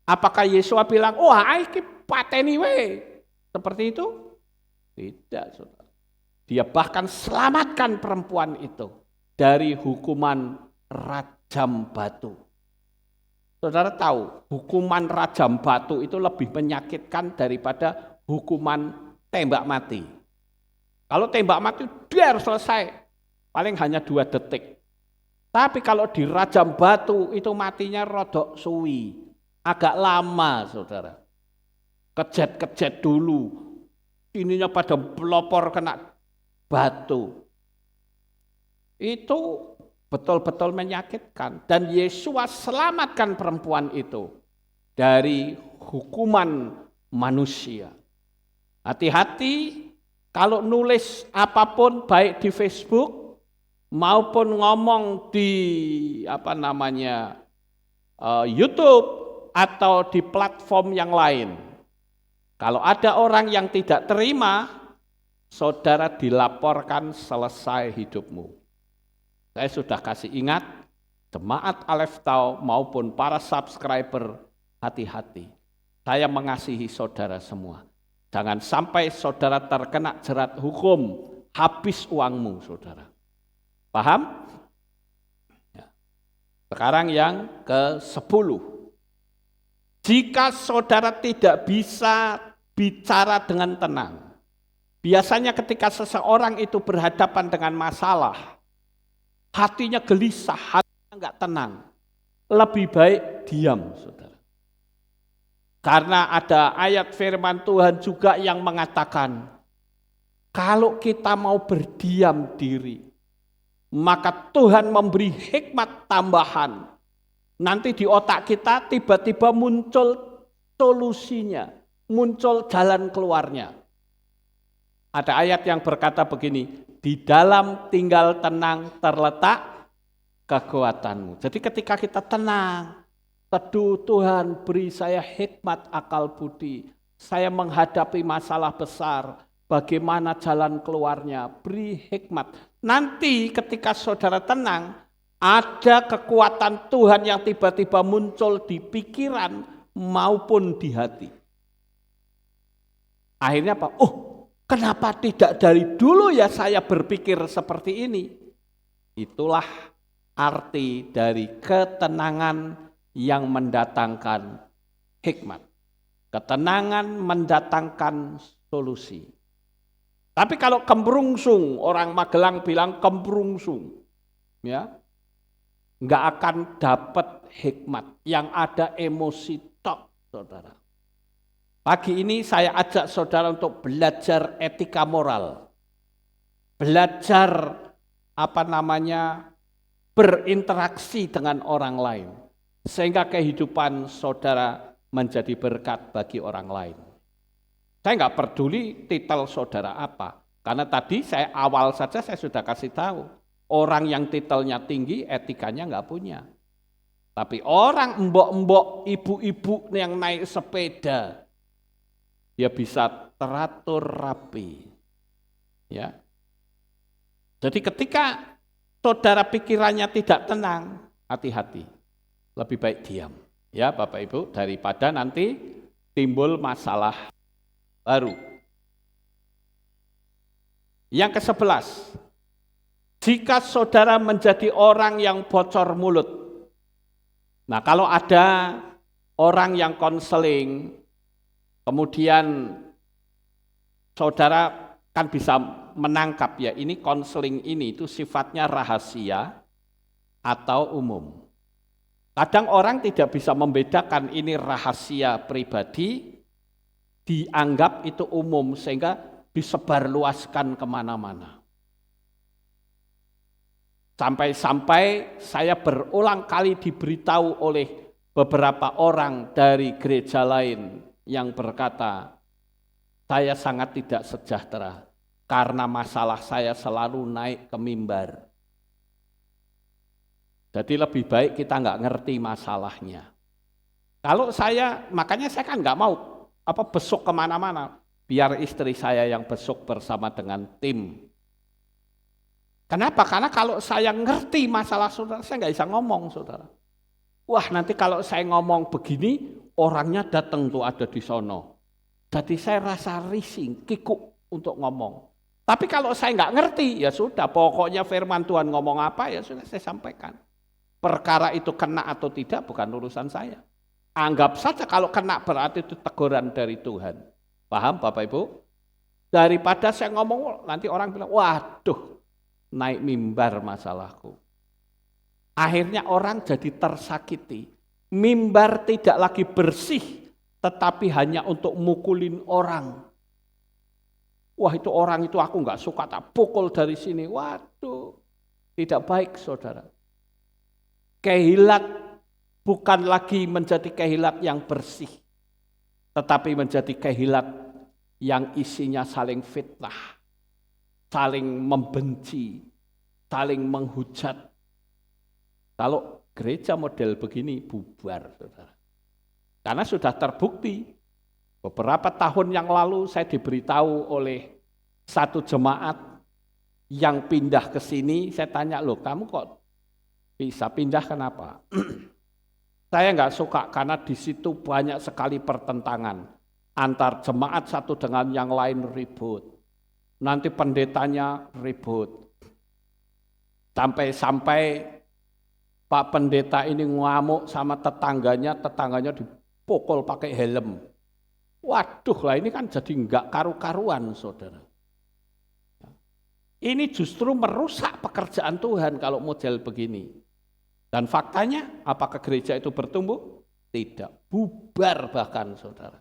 Apakah Yesua bilang, iki pateni we? Seperti itu? Tidak, saudara. Dia bahkan selamatkan perempuan itu dari hukuman rajam batu. Saudara tahu, hukuman rajam batu itu lebih menyakitkan daripada hukuman tembak mati. Kalau tembak mati, biar selesai, paling hanya 2 detik. Tapi kalau di rajam batu, itu matinya rodok suwi, agak lama, saudara. Kejet-kejet dulu, ininya pada pelopor kena batu. Itu betul-betul menyakitkan. Dan Yesua selamatkan perempuan itu dari hukuman manusia. Hati-hati kalau nulis apapun baik di Facebook maupun ngomong di YouTube atau di platform yang lain. Kalau ada orang yang tidak terima, saudara dilaporkan selesai hidupmu. Saya sudah kasih ingat, jemaat Aleph Tau maupun para subscriber, hati-hati. Saya mengasihi saudara semua. Jangan sampai saudara terkena jerat hukum, habis uangmu saudara. Paham? Ya. Sekarang yang ke-10. Jika saudara tidak bisa bicara dengan tenang, biasanya ketika seseorang itu berhadapan dengan masalah, hatinya gelisah, hatinya enggak tenang, lebih baik diam saudara. Karena ada ayat firman Tuhan juga yang mengatakan, kalau kita mau berdiam diri, maka Tuhan memberi hikmat tambahan. Nanti di otak kita tiba-tiba muncul solusinya, muncul jalan keluarnya. Ada ayat yang berkata begini, di dalam tinggal tenang terletak kekuatanmu. Jadi ketika kita tenang, teduh, Tuhan beri saya hikmat akal budi, saya menghadapi masalah besar, bagaimana jalan keluarnya, beri hikmat. Nanti ketika saudara tenang, ada kekuatan Tuhan yang tiba-tiba muncul di pikiran maupun di hati. Akhirnya apa? Kenapa tidak dari dulu ya saya berpikir seperti ini? Itulah arti dari ketenangan yang mendatangkan hikmat. Ketenangan mendatangkan solusi. Tapi kalau kembrungsung, orang Magelang bilang kembrungsung, ya, nggak akan dapat hikmat. Yang ada emosi tok, saudara. Pagi ini saya ajak saudara untuk belajar etika moral. Belajar berinteraksi dengan orang lain. Sehingga kehidupan saudara menjadi berkat bagi orang lain. Saya nggak peduli titel saudara apa. Karena tadi awal saja saya sudah kasih tahu. Orang yang titelnya tinggi, etikanya nggak punya. Tapi orang embok-embok, ibu-ibu yang naik sepeda, dia bisa teratur rapi. Ya. Jadi ketika saudara pikirannya tidak tenang, hati-hati. Lebih baik diam, ya Bapak Ibu, daripada nanti timbul masalah baru. Yang ke-11, jika saudara menjadi orang yang bocor mulut. Nah, kalau ada orang yang konseling, kemudian saudara kan bisa menangkap ya, ini konseling ini itu sifatnya rahasia atau umum. Kadang orang tidak bisa membedakan ini rahasia pribadi, dianggap itu umum sehingga disebarluaskan kemana-mana. Sampai-sampai saya berulang kali diberitahu oleh beberapa orang dari gereja lain yang berkata, saya sangat tidak sejahtera karena masalah saya selalu naik ke mimbar. Jadi lebih baik kita nggak ngerti masalahnya. Kalau makanya saya kan nggak mau besuk kemana-mana, biar istri saya yang besuk bersama dengan tim. Kenapa? Karena kalau saya ngerti masalah saudara, saya nggak bisa ngomong saudara. Wah nanti kalau saya ngomong begini, orangnya datang tuh ada di sono. Jadi saya rasa rising, kikuk untuk ngomong. Tapi kalau saya nggak ngerti, ya sudah, pokoknya firman Tuhan ngomong apa, ya sudah saya sampaikan. Perkara itu kena atau tidak bukan urusan saya. Anggap saja kalau kena berarti itu teguran dari Tuhan. Paham Bapak Ibu? Daripada saya ngomong nanti orang bilang, waduh naik mimbar masalahku. Akhirnya orang jadi tersakiti. Mimbar tidak lagi bersih, tetapi hanya untuk mukulin orang. Wah itu orang itu aku nggak suka, tak pukul dari sini. Waduh, tidak baik saudara. Kehilat bukan lagi menjadi kehilat yang bersih, tetapi menjadi kehilat yang isinya saling fitnah, saling membenci, saling menghujat. Kalau gereja model begini bubar, saudara. Karena sudah terbukti, beberapa tahun yang lalu saya diberitahu oleh satu jemaat yang pindah ke sini, saya tanya, loh kamu kok bisa pindah kenapa? Saya nggak suka karena di situ banyak sekali pertentangan. Antar jemaat satu dengan yang lain ribut. Nanti pendetanya ribut. Sampai-sampai Pak pendeta ini ngamuk sama tetangganya dipukul pakai helm. Waduh lah, ini kan jadi enggak karu-karuan, saudara. Ini justru merusak pekerjaan Tuhan kalau model begini. Dan faktanya, apakah gereja itu bertumbuh? Tidak, bubar bahkan, saudara.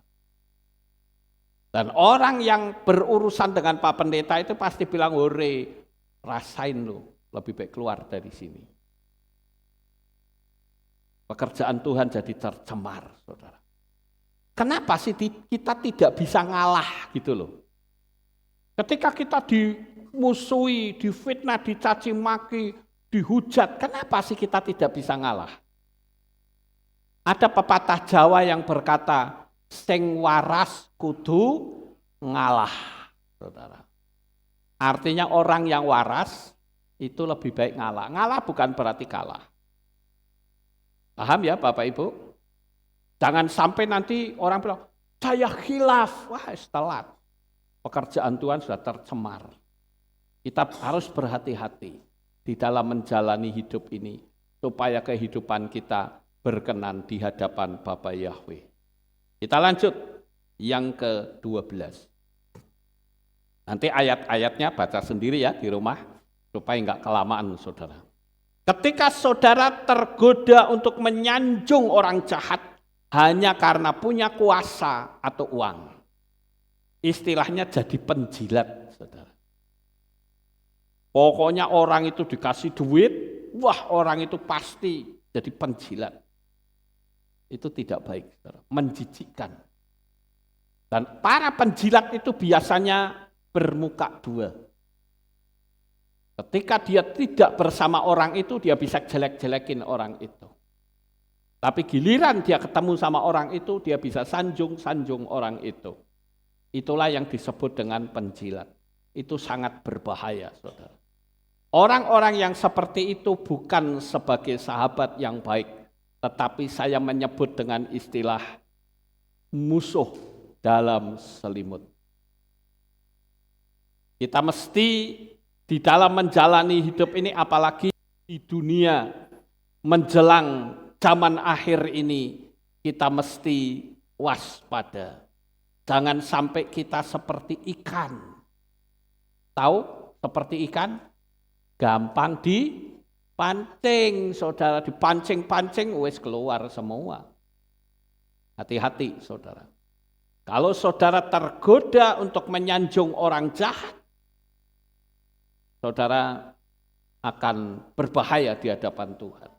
Dan orang yang berurusan dengan Pak Pendeta itu pasti bilang, hore, rasain lo, lebih baik keluar dari sini. Pekerjaan Tuhan jadi tercemar, saudara. Kenapa sih kita tidak bisa ngalah gitu loh? Ketika kita dimusuhi, difitnah, dicaci maki, dihujat, kenapa sih kita tidak bisa ngalah? Ada pepatah Jawa yang berkata, sing waras kudu ngalah, saudara. Artinya orang yang waras itu lebih baik ngalah. Ngalah bukan berarti kalah. Paham ya Bapak Ibu? Jangan sampai nanti orang bilang, saya khilaf, wah telat. Pekerjaan Tuhan sudah tercemar. Kita harus berhati-hati di dalam menjalani hidup ini, supaya kehidupan kita berkenan di hadapan Bapa Yahweh. Kita lanjut yang ke-12. Nanti ayat-ayatnya baca sendiri ya di rumah, supaya enggak kelamaan saudara. Ketika saudara tergoda untuk menyanjung orang jahat hanya karena punya kuasa atau uang, istilahnya jadi penjilat, saudara. Pokoknya orang itu dikasih duit, wah orang itu pasti jadi penjilat. Itu tidak baik, saudara. Menjijikkan. Dan para penjilat itu biasanya bermuka dua. Ketika dia tidak bersama orang itu, dia bisa jelek-jelekin orang itu. Tapi giliran dia ketemu sama orang itu, dia bisa sanjung-sanjung orang itu. Itulah yang disebut dengan penjilat. Itu sangat berbahaya, saudara. Orang-orang yang seperti itu bukan sebagai sahabat yang baik, tetapi saya menyebut dengan istilah musuh dalam selimut. Kita mesti di dalam menjalani hidup ini, apalagi di dunia menjelang zaman akhir ini, kita mesti waspada. Jangan sampai kita seperti ikan. Tahu seperti ikan? Gampang dipancing, saudara. Dipancing-pancing, wes keluar semua. Hati-hati, saudara. Kalau saudara tergoda untuk menyanjung orang jahat, saudara akan berbahaya di hadapan Tuhan.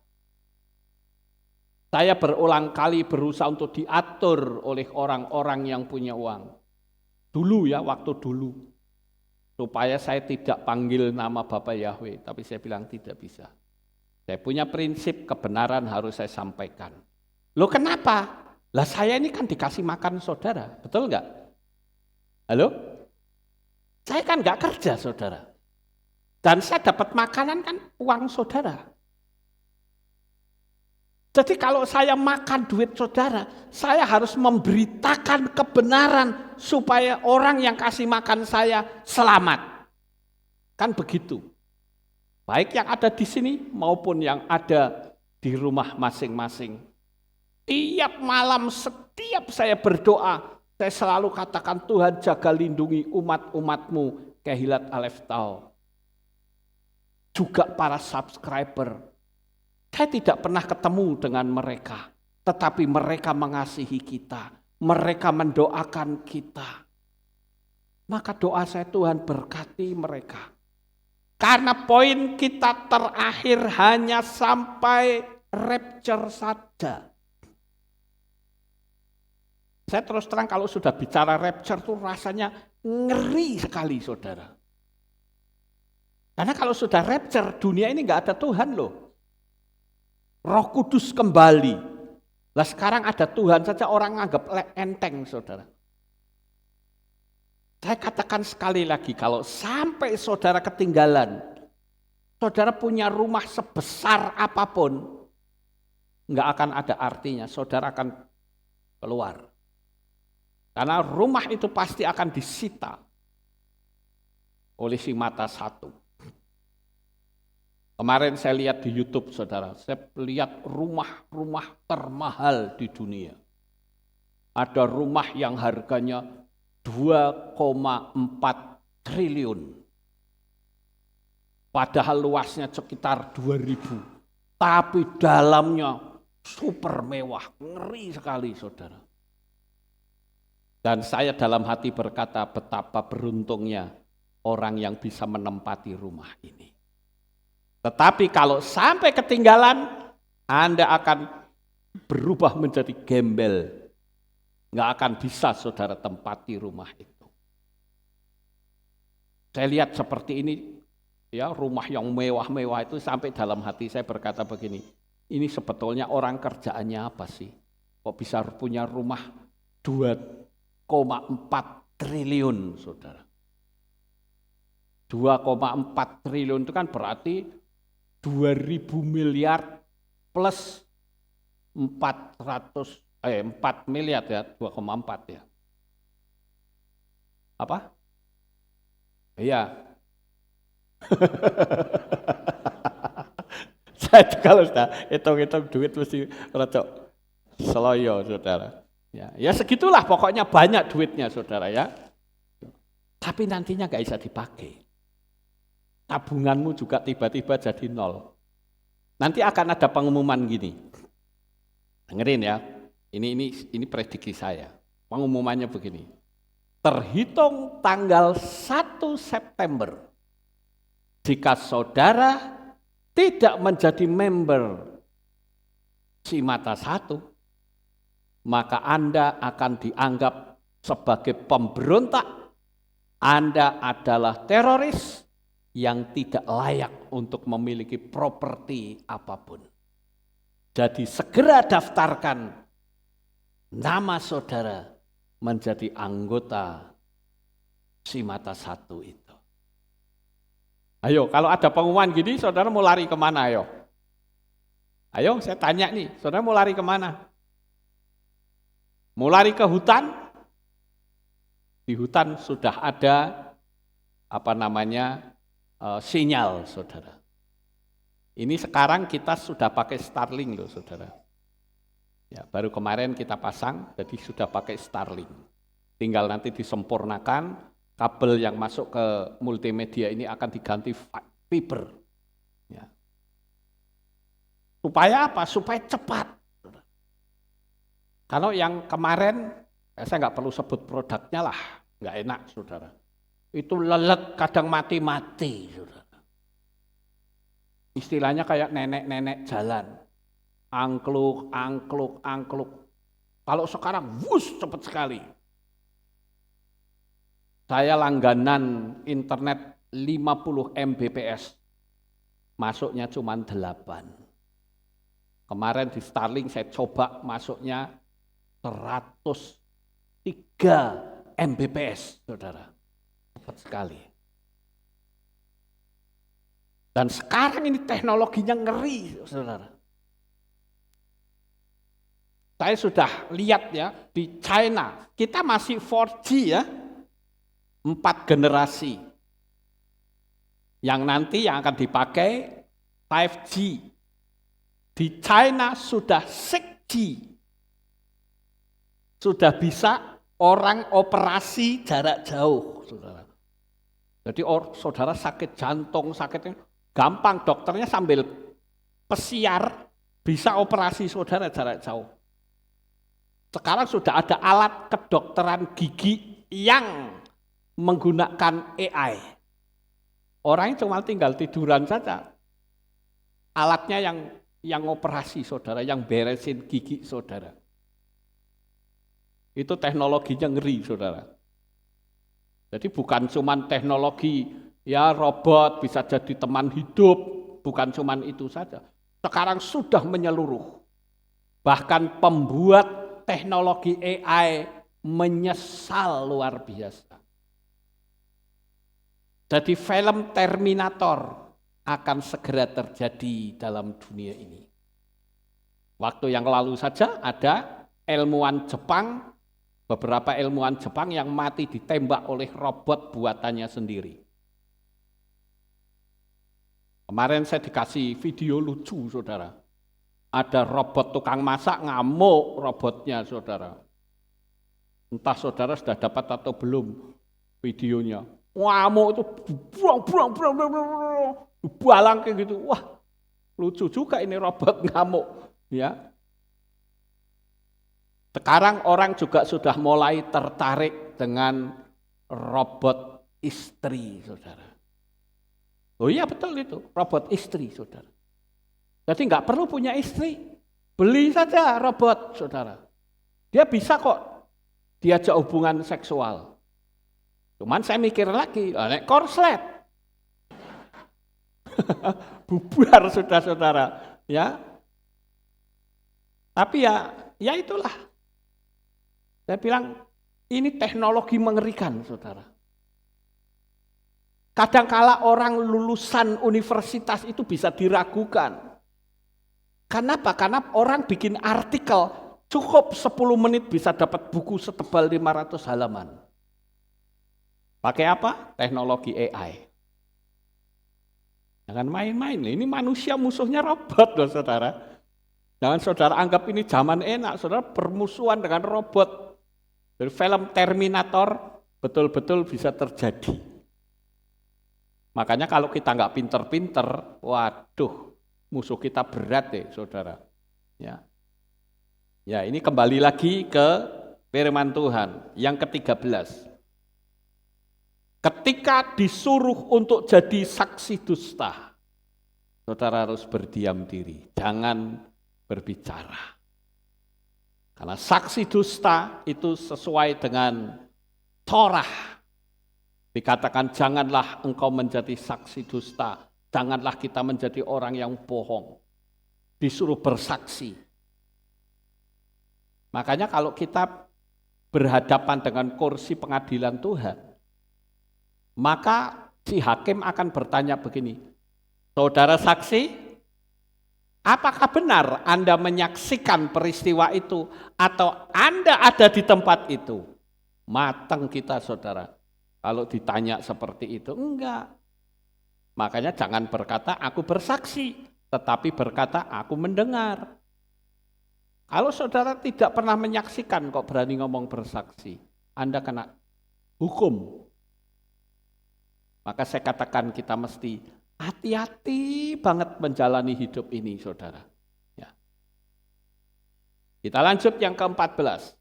Saya berulang kali berusaha untuk diatur oleh orang-orang yang punya uang. Dulu ya, waktu dulu. Supaya saya tidak panggil nama Bapak Yahweh. Tapi saya bilang tidak bisa. Saya punya prinsip kebenaran harus saya sampaikan. Loh kenapa? Lah saya ini kan dikasih makan saudara. Betul enggak? Halo? Saya kan enggak kerja saudara. Dan saya dapat makanan kan uang saudara. Jadi kalau saya makan duit saudara, saya harus memberitakan kebenaran supaya orang yang kasih makan saya selamat. Kan begitu. Baik yang ada di sini maupun yang ada di rumah masing-masing. Tiap malam setiap saya berdoa, saya selalu katakan Tuhan jaga lindungi umat-umatmu, Kehilat Alef Tau. Juga para subscriber. Saya tidak pernah ketemu dengan mereka, tetapi mereka mengasihi kita, mereka mendoakan kita. Maka doa saya Tuhan berkati mereka. Karena poin kita terakhir hanya sampai rapture saja. Saya terus terang kalau sudah bicara rapture tuh rasanya ngeri sekali saudara. Karena kalau sudah rapture dunia ini nggak ada Tuhan loh. Roh Kudus kembali. Lah sekarang ada Tuhan saja orang nganggap enteng, saudara. Saya katakan sekali lagi, kalau sampai saudara ketinggalan, saudara punya rumah sebesar apapun, nggak akan ada artinya, saudara akan keluar. Karena rumah itu pasti akan disita oleh si mata satu. Kemarin saya lihat di YouTube, saudara, saya lihat rumah-rumah termahal di dunia. Ada rumah yang harganya 2,4 triliun. Padahal luasnya sekitar 2.000. Tapi dalamnya super mewah, ngeri sekali, saudara. Dan saya dalam hati berkata, betapa beruntungnya orang yang bisa menempati rumah ini. Tetapi kalau sampai ketinggalan, Anda akan berubah menjadi gembel. Nggak akan bisa saudara tempati rumah itu. Saya lihat seperti ini, ya, rumah yang mewah-mewah itu, sampai dalam hati saya berkata begini, ini sebetulnya orang kerjaannya apa sih? Kok bisa punya rumah 2,4 triliun, saudara. 2,4 triliun itu kan berarti 2.000 miliar plus 4 miliar ya, 2,4 ya. Apa? Iya. Saya kalau sudah hitung-hitung duit mesti rocok seloyo, saudara. Ya segitulah pokoknya, banyak duitnya, saudara ya. Tapi nantinya nggak bisa dipakai. Tabunganmu juga tiba-tiba jadi nol. Nanti akan ada pengumuman gini. Dengerin ya. Ini prediksi saya. Pengumumannya begini. Terhitung tanggal 1 September, jika saudara tidak menjadi member si mata satu, maka Anda akan dianggap sebagai pemberontak. Anda adalah teroris yang tidak layak untuk memiliki properti apapun. Jadi segera daftarkan nama saudara menjadi anggota si mata satu itu. Ayo, kalau ada pengumuman gini, saudara mau lari kemana, ayo? Ayo, saya tanya nih, saudara mau lari kemana? Mau lari ke hutan? Di hutan sudah ada, sinyal, saudara. Ini sekarang kita sudah pakai Starlink loh, saudara. Ya, baru kemarin kita pasang, jadi sudah pakai Starlink. Tinggal nanti disempurnakan, kabel yang masuk ke multimedia ini akan diganti fiber. Ya. Supaya apa? Supaya cepat. Kalau yang kemarin, saya nggak perlu sebut produknya lah, nggak enak, saudara. Itu lelet, kadang mati-mati, saudara. Istilahnya kayak nenek-nenek jalan. Angkluk. Kalau sekarang, wush, cepat sekali. Saya langganan internet 50 Mbps, masuknya cuma 8. Kemarin di Starlink saya coba masuknya 103 Mbps, saudara. Cepat sekali. Dan sekarang ini teknologinya ngeri, saudara. Saya sudah lihat ya, di China, kita masih 4G ya, 4 generasi. Yang nanti yang akan dipakai 5G. Di China sudah 6G. Sudah bisa orang operasi jarak jauh, saudara. Jadi saudara sakit jantung, sakitnya gampang, dokternya sambil pesiar bisa operasi saudara jarak jauh. Sekarang sudah ada alat kedokteran gigi yang menggunakan AI. Orangnya cuma tinggal tiduran saja. Alatnya yang operasi saudara, yang beresin gigi saudara. Itu teknologinya ngeri, saudara. Jadi bukan cuma teknologi ya robot bisa jadi teman hidup, bukan cuma itu saja. Sekarang sudah menyeluruh. Bahkan pembuat teknologi AI menyesal luar biasa. Jadi film Terminator akan segera terjadi dalam dunia ini. Waktu yang lalu saja ada ilmuwan Jepang beberapa ilmuwan Jepang yang mati ditembak oleh robot buatannya sendiri. Kemarin saya dikasih video lucu, saudara. Ada robot tukang masak ngamuk robotnya, saudara. Entah saudara sudah dapat atau belum videonya. Ngamuk itu balang kayak gitu. Wah, lucu juga ini robot ngamuk. Ya. Sekarang orang juga sudah mulai tertarik dengan robot istri, saudara. Oh iya betul itu, robot istri, saudara. Jadi nggak perlu punya istri, beli saja robot, saudara. Dia bisa kok diajak hubungan seksual. Cuman saya mikir lagi, nek korslet, bubar saudara-saudara, ya. Tapi ya itulah. Saya bilang ini teknologi mengerikan, saudara. Kadangkala orang lulusan universitas itu bisa diragukan. Kenapa? Karena orang bikin artikel cukup 10 menit bisa dapat buku setebal 500 halaman. Pakai apa? Teknologi AI. Jangan main-main, ini manusia musuhnya robot loh saudara. Jangan saudara anggap ini zaman enak, saudara bermusuhan dengan robot. Dari film Terminator betul-betul bisa terjadi. Makanya kalau kita nggak pinter-pinter, waduh, musuh kita berat deh, saudara. Ya, ini kembali lagi ke firman Tuhan yang ke-13. Ketika disuruh untuk jadi saksi dusta, saudara harus berdiam diri, jangan berbicara. Karena saksi dusta itu sesuai dengan Torah. Dikatakan janganlah engkau menjadi saksi dusta, janganlah kita menjadi orang yang bohong. Disuruh bersaksi. Makanya kalau kita berhadapan dengan kursi pengadilan Tuhan, maka si hakim akan bertanya begini, saudara saksi, apakah benar Anda menyaksikan peristiwa itu atau Anda ada di tempat itu? Matang kita saudara. Kalau ditanya seperti itu, enggak. Makanya jangan berkata aku bersaksi, tetapi berkata aku mendengar. Kalau saudara tidak pernah menyaksikan kok berani ngomong bersaksi, Anda kena hukum. Maka saya katakan kita mesti hati-hati banget menjalani hidup ini saudara. Ya. Kita lanjut yang ke-14.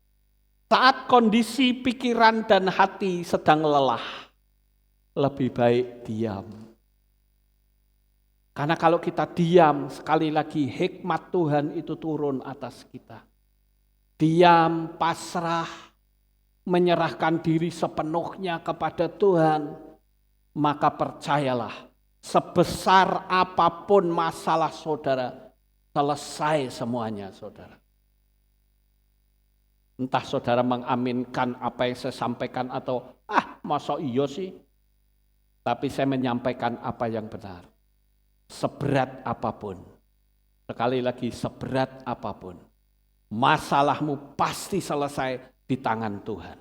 Saat kondisi pikiran dan hati sedang lelah, lebih baik diam. Karena kalau kita diam, sekali lagi hikmat Tuhan itu turun atas kita. Diam, pasrah, menyerahkan diri sepenuhnya kepada Tuhan, maka percayalah, sebesar apapun masalah saudara, selesai semuanya saudara. Entah saudara mengaminkan apa yang saya sampaikan atau masa iya sih. Tapi saya menyampaikan apa yang benar. Seberat apapun. Sekali lagi seberat apapun. Masalahmu pasti selesai di tangan Tuhan.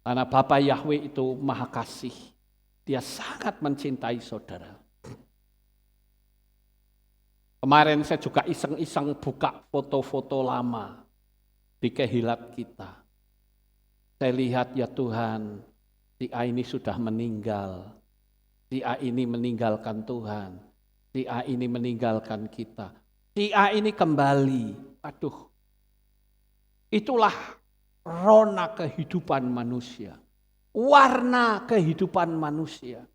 Karena Bapa Yahweh itu Maha Kasih. Dia sangat mencintai saudara. Kemarin saya juga iseng-iseng buka foto-foto lama di kehilat kita. Saya lihat ya Tuhan, si A ini sudah meninggal. Si A ini meninggalkan Tuhan. Si A ini meninggalkan kita. Si A ini kembali. Aduh, itulah rona kehidupan manusia. Warna kehidupan manusia.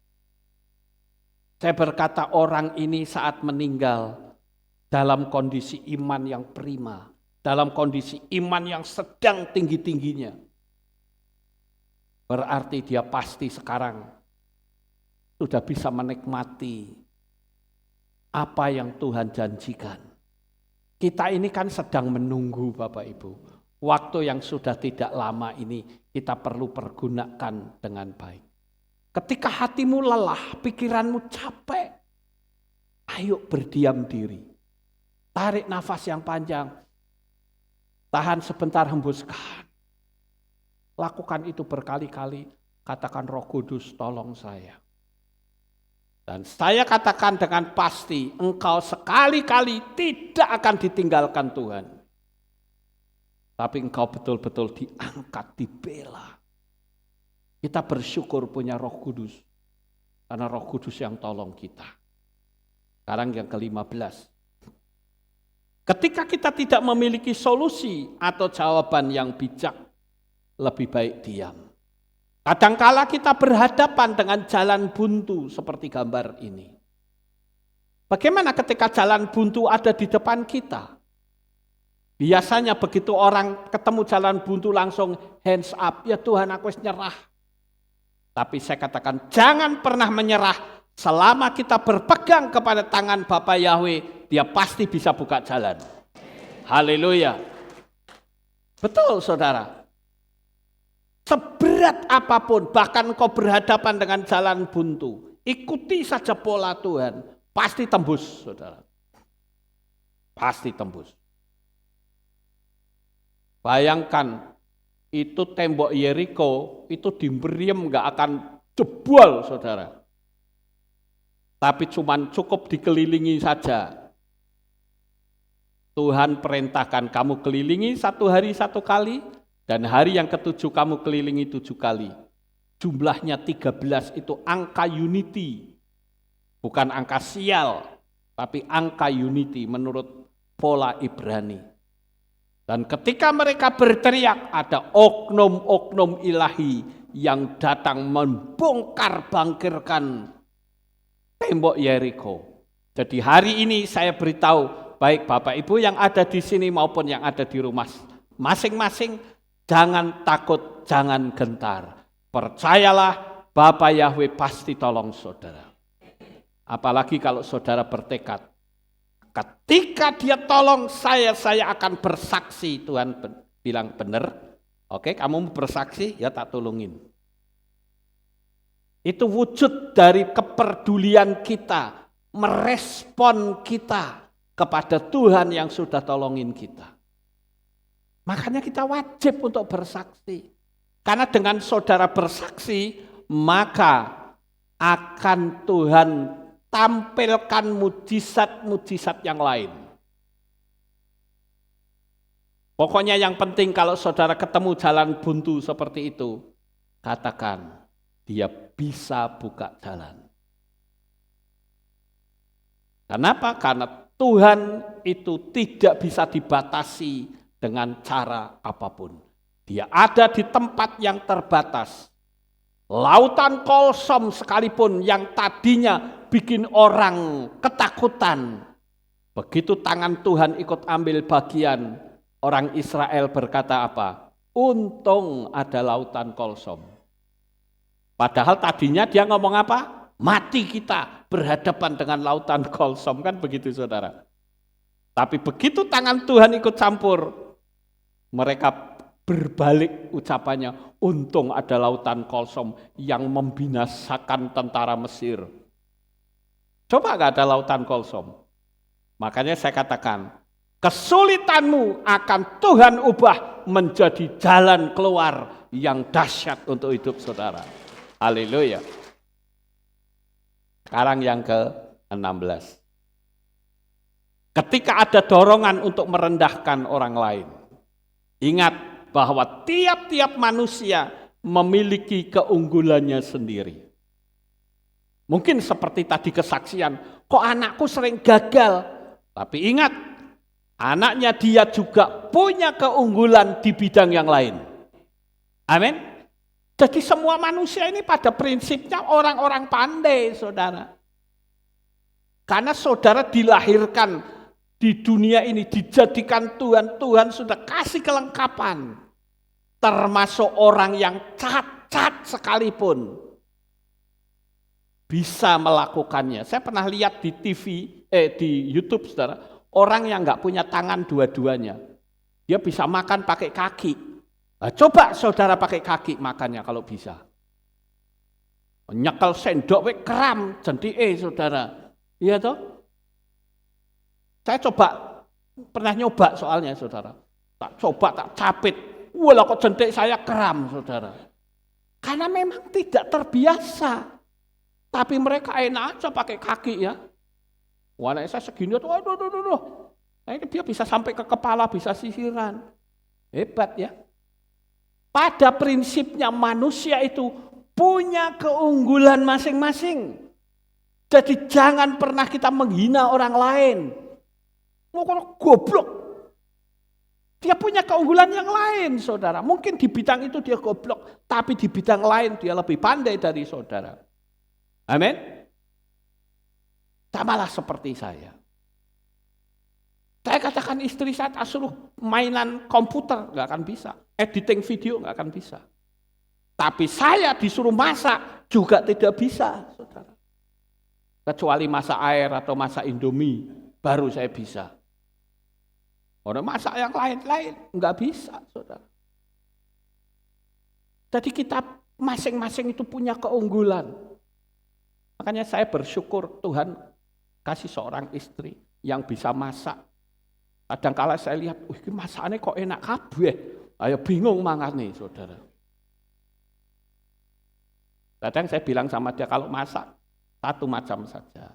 Saya berkata orang ini saat meninggal dalam kondisi iman yang prima. Dalam kondisi iman yang sedang tinggi-tingginya. Berarti dia pasti sekarang sudah bisa menikmati apa yang Tuhan janjikan. Kita ini kan sedang menunggu Bapak Ibu. Waktu yang sudah tidak lama ini kita perlu pergunakan dengan baik. Ketika hatimu lelah, pikiranmu capek, ayo berdiam diri. Tarik nafas yang panjang. Tahan sebentar, hembuskan. Lakukan itu berkali-kali. Katakan, Roh Kudus tolong saya. Dan saya katakan dengan pasti, engkau sekali-kali tidak akan ditinggalkan Tuhan. Tapi engkau betul-betul diangkat, dibela. Kita bersyukur punya Roh Kudus. Karena Roh Kudus yang tolong kita. Sekarang yang ke-15. Ketika kita tidak memiliki solusi atau jawaban yang bijak, lebih baik diam. Kadangkala kita berhadapan dengan jalan buntu seperti gambar ini. Bagaimana ketika jalan buntu ada di depan kita? Biasanya begitu orang ketemu jalan buntu langsung hands up, ya Tuhan aku nyerah. Tapi saya katakan jangan pernah menyerah. Selama kita berpegang kepada tangan Bapa Yahweh, dia pasti bisa buka jalan. Haleluya. Betul saudara. Seberat apapun, bahkan kau berhadapan dengan jalan buntu, ikuti saja pola Tuhan, pasti tembus saudara. Pasti tembus. Bayangkan, itu tembok Yeriko, itu di Meriam gak akan jebol saudara. Tapi cuman cukup dikelilingi saja. Tuhan perintahkan kamu kelilingi 1 hari 1 kali, dan hari yang ke-7 kamu kelilingi 7 kali. Jumlahnya 13 itu angka unity. Bukan angka sial, tapi angka unity menurut pola Ibrani. Dan ketika mereka berteriak, ada oknum-oknum ilahi yang datang membongkar bangkirkan tembok Yeriko. Jadi hari ini saya beritahu, baik Bapak Ibu yang ada di sini maupun yang ada di rumah masing-masing, jangan takut, jangan gentar. Percayalah, Bapa Yahweh pasti tolong saudara. Apalagi kalau saudara bertekad, ketika dia tolong saya akan bersaksi. Tuhan bilang benar, oke kamu bersaksi, ya tak tolongin. Itu wujud dari kepedulian kita, merespon kita kepada Tuhan yang sudah tolongin kita. Makanya kita wajib untuk bersaksi. Karena dengan saudara bersaksi, maka akan Tuhan tampilkan mujizat-mujizat yang lain. Pokoknya yang penting kalau saudara ketemu jalan buntu seperti itu, katakan, dia bisa buka jalan. Kenapa? Karena Tuhan itu tidak bisa dibatasi dengan cara apapun. Dia ada di tempat yang terbatas. Lautan Kolsom sekalipun yang tadinya bikin orang ketakutan. Begitu tangan Tuhan ikut ambil bagian, orang Israel berkata apa? Untung ada lautan Kolsom. Padahal tadinya dia ngomong apa? Mati kita berhadapan dengan lautan Kolsom, kan begitu saudara. Tapi begitu tangan Tuhan ikut campur, mereka berbalik ucapannya, untung ada lautan Kolsom yang membinasakan tentara Mesir. Coba gak ada lautan Kolsom? Makanya saya katakan, kesulitanmu akan Tuhan ubah menjadi jalan keluar yang dahsyat untuk hidup saudara. Haleluya. Sekarang yang ke-16. Ketika ada dorongan untuk merendahkan orang lain, ingat bahwa tiap-tiap manusia memiliki keunggulannya sendiri. Mungkin seperti tadi kesaksian, kok anakku sering gagal? Tapi ingat, anaknya dia juga punya keunggulan di bidang yang lain. Amin. Jadi semua manusia ini pada prinsipnya orang-orang pandai, saudara. Karena saudara dilahirkan di dunia ini, dijadikan Tuhan, Tuhan sudah kasih kelengkapan. Termasuk orang yang cacat sekalipun bisa melakukannya. Saya pernah lihat di di YouTube, saudara, orang yang nggak punya tangan dua-duanya, dia bisa makan pakai kaki. Nah, coba saudara pakai kaki makannya kalau bisa. Nyekel sendok kram, jadi saudara. Iya toh? Saya pernah nyoba soalnya saudara. Tak coba, tak capit. Walah kok jentik saya kram, saudara. Karena memang tidak terbiasa. Tapi mereka enak aja pakai kaki ya. Wah, saya segini, waduh. Nah, ini dia bisa sampai ke kepala, bisa sisiran. Hebat ya. Pada prinsipnya manusia itu punya keunggulan masing-masing. Jadi jangan pernah kita menghina orang lain. Goblok. Dia punya keunggulan yang lain, saudara. Mungkin di bidang itu dia goblok, tapi di bidang lain dia lebih pandai dari saudara. Amin. Samalah seperti saya. Saya katakan istri saya tak suruh mainan komputer, nggak akan bisa. Editing video nggak akan bisa. Tapi saya disuruh masak juga tidak bisa, saudara. Kecuali masak air atau masak Indomie, baru saya bisa. Orang masak yang lain-lain nggak bisa, saudara. Jadi kita masing-masing itu punya keunggulan. Makanya saya bersyukur Tuhan kasih seorang istri yang bisa masak. Kadang-kala saya lihat, wih masakannya kok enak kabeh. Ayo bingung mangane, saudara. Kadang saya bilang sama dia kalau masak satu macam saja.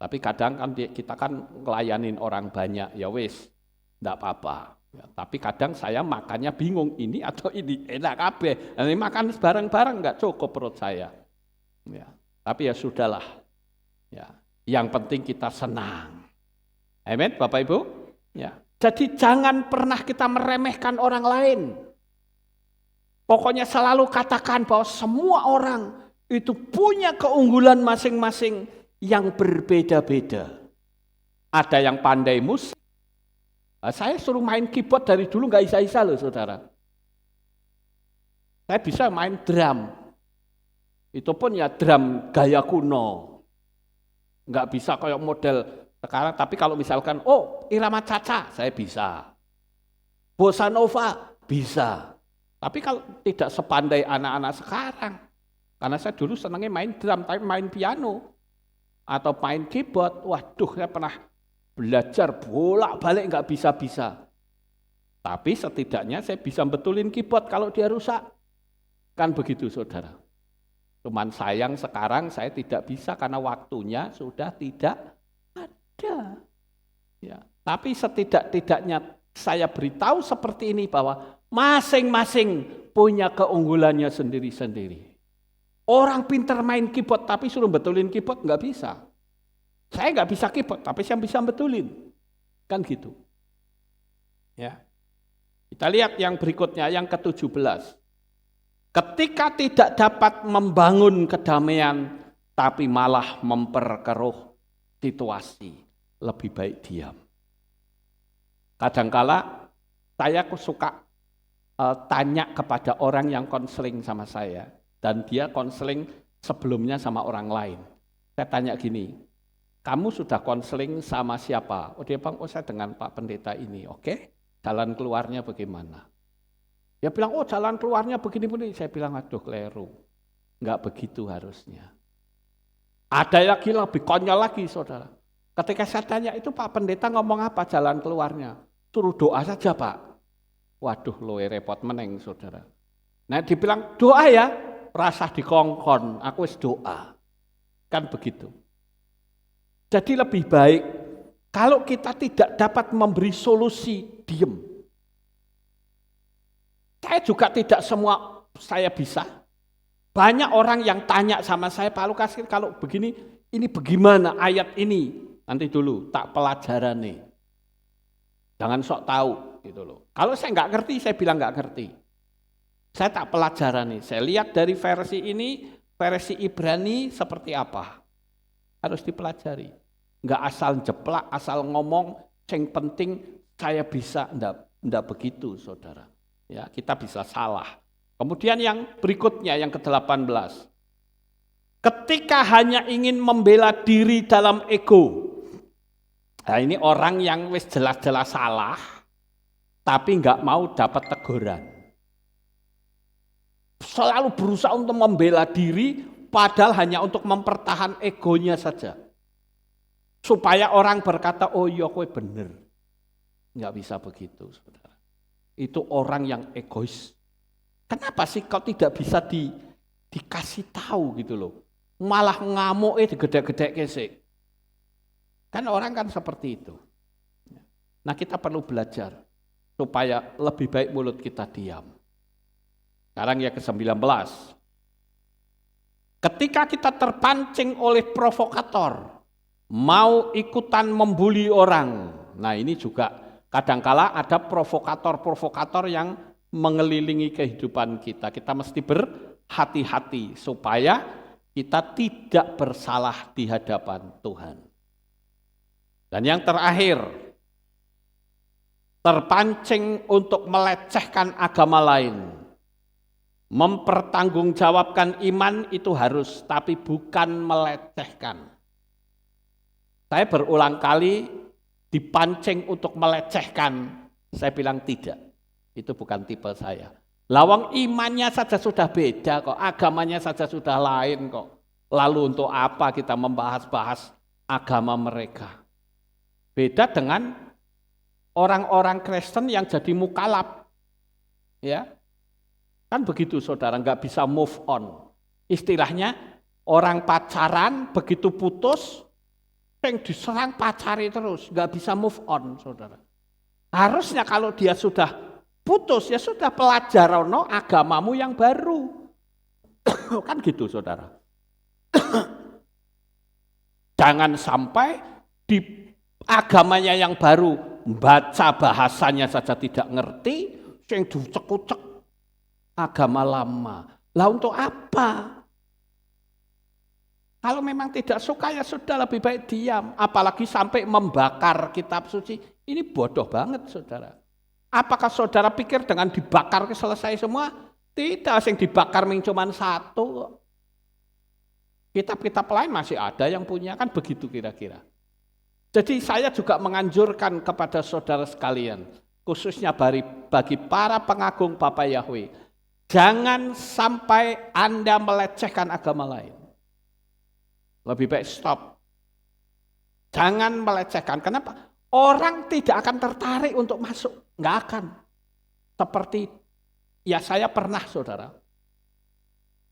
Tapi kadang kan kita kan ngelayanin orang banyak, ya wis, enggak apa-apa. Ya, tapi kadang saya makannya bingung ini atau ini enak kabeh. Ini makan bareng-bareng enggak cukup perut saya. Ya, tapi ya sudahlah. Ya, yang penting kita senang. Amin, Bapak Ibu. Ya, jadi jangan pernah kita meremehkan orang lain. Pokoknya selalu katakan bahwa semua orang itu punya keunggulan masing-masing yang berbeda-beda. Ada yang pandai musik. Nah, saya suruh main keyboard dari dulu nggak bisa-bisa loh, saudara. Saya bisa main drum. Itu pun ya drum gaya kuno. Nggak bisa kayak model sekarang, tapi kalau misalkan, irama caca, saya bisa. Bossa nova, bisa. Tapi kalau tidak sepandai anak-anak sekarang, karena saya dulu senangnya main drum, tapi main piano, atau main keyboard, waduh saya pernah belajar bolak-balik nggak bisa-bisa. Tapi setidaknya saya bisa betulin keyboard kalau dia rusak. Kan begitu, saudara. Cuman sayang sekarang saya tidak bisa karena waktunya sudah tidak ada. Ya, tapi setidak-tidaknya saya beritahu seperti ini bahwa masing-masing punya keunggulannya sendiri-sendiri. Orang pintar main keyboard tapi suruh betulin keyboard nggak bisa. Saya nggak bisa keyboard tapi saya bisa betulin. Kan gitu. Ya. Kita lihat yang berikutnya, yang ke-17. Ketika tidak dapat membangun kedamaian tapi malah memperkeruh situasi, lebih baik diam. Kadangkala saya suka tanya kepada orang yang konseling sama saya, dan dia konseling sebelumnya sama orang lain. Saya tanya gini, kamu sudah konseling sama siapa? Dia bilang, saya dengan Pak Pendeta ini, oke? Jalan keluarnya bagaimana? Dia bilang, jalan keluarnya begini-begini. Saya bilang, aduh keliru. Enggak begitu harusnya. Ada lagi lebih konyol lagi, saudara. Ketika saya tanya, itu Pak Pendeta ngomong apa jalan keluarnya? Suruh doa saja, Pak. Waduh, loe repot meneng, saudara. Nah, dibilang doa ya, rasa dikongkon, aku wis doa. Kan begitu. Jadi lebih baik, kalau kita tidak dapat memberi solusi, diem. Saya juga tidak semua saya bisa. Banyak orang yang tanya sama saya, Pak Lukas, kalau begini, ini bagaimana ayat ini? Nanti dulu, tak pelajaran nih. Jangan sok tahu gitu loh. Kalau saya nggak ngerti, saya bilang nggak ngerti. Saya tak pelajaran nih. Saya lihat dari versi ini, versi Ibrani seperti apa. Harus dipelajari. Nggak asal jeplak, asal ngomong, yang penting saya bisa, enggak begitu, saudara. Ya, kita bisa salah. Kemudian yang berikutnya, yang ke-18. Ketika hanya ingin membela diri dalam ego. Nah, ini orang yang wis jelas-jelas salah, tapi enggak mau dapat teguran. Selalu berusaha untuk membela diri, padahal hanya untuk mempertahankan egonya saja. Supaya orang berkata, oh iya kowe bener. Enggak bisa begitu, saudara. itu orang yang egois. Kenapa sih kau tidak bisa dikasih tahu gitu loh? Malah ngamuk digedek-gedek sih. Kan orang kan seperti itu. Nah kita perlu belajar supaya lebih baik mulut kita diam. Sekarang ya ke-19. Ketika kita terpancing oleh provokator, mau ikutan membuli orang. Nah ini juga kadangkala ada provokator-provokator yang mengelilingi kehidupan kita. Kita mesti berhati-hati supaya kita tidak bersalah di hadapan Tuhan. Dan yang terakhir, terpancing untuk melecehkan agama lain. Mempertanggungjawabkan iman itu harus, tapi bukan melecehkan. Saya berulang kali dipancing untuk melecehkan, saya bilang tidak. Itu bukan tipe saya. Lawang imannya saja sudah beda kok, agamanya saja sudah lain kok. Lalu untuk apa kita membahas-bahas agama mereka? Beda dengan orang-orang Kristen yang jadi mukalaf. Ya. Kan begitu saudara, nggak bisa move on. Istilahnya orang pacaran begitu putus, yang diserang pacari terus, nggak bisa move on saudara. Harusnya kalau dia sudah putus, ya sudah pelajaran agamamu yang baru. Kan gitu saudara. Jangan sampai di agamanya yang baru, baca bahasanya saja tidak ngerti, yang dicek-cek agama lama. Lah untuk apa? Kalau memang tidak suka ya sudah lebih baik diam. Apalagi sampai membakar kitab suci. Ini bodoh banget saudara. Apakah saudara pikir dengan dibakar selesai semua? Tidak, yang dibakar cuma satu. Kitab-kitab lain masih ada yang punya, kan begitu kira-kira. Jadi saya juga menganjurkan kepada saudara sekalian, khususnya bagi para pengagung Bapak Yahweh, jangan sampai Anda melecehkan agama lain. Lebih baik stop. Jangan melecehkan. Kenapa? Orang tidak akan tertarik untuk masuk. Nggak akan. Seperti, ya saya pernah saudara.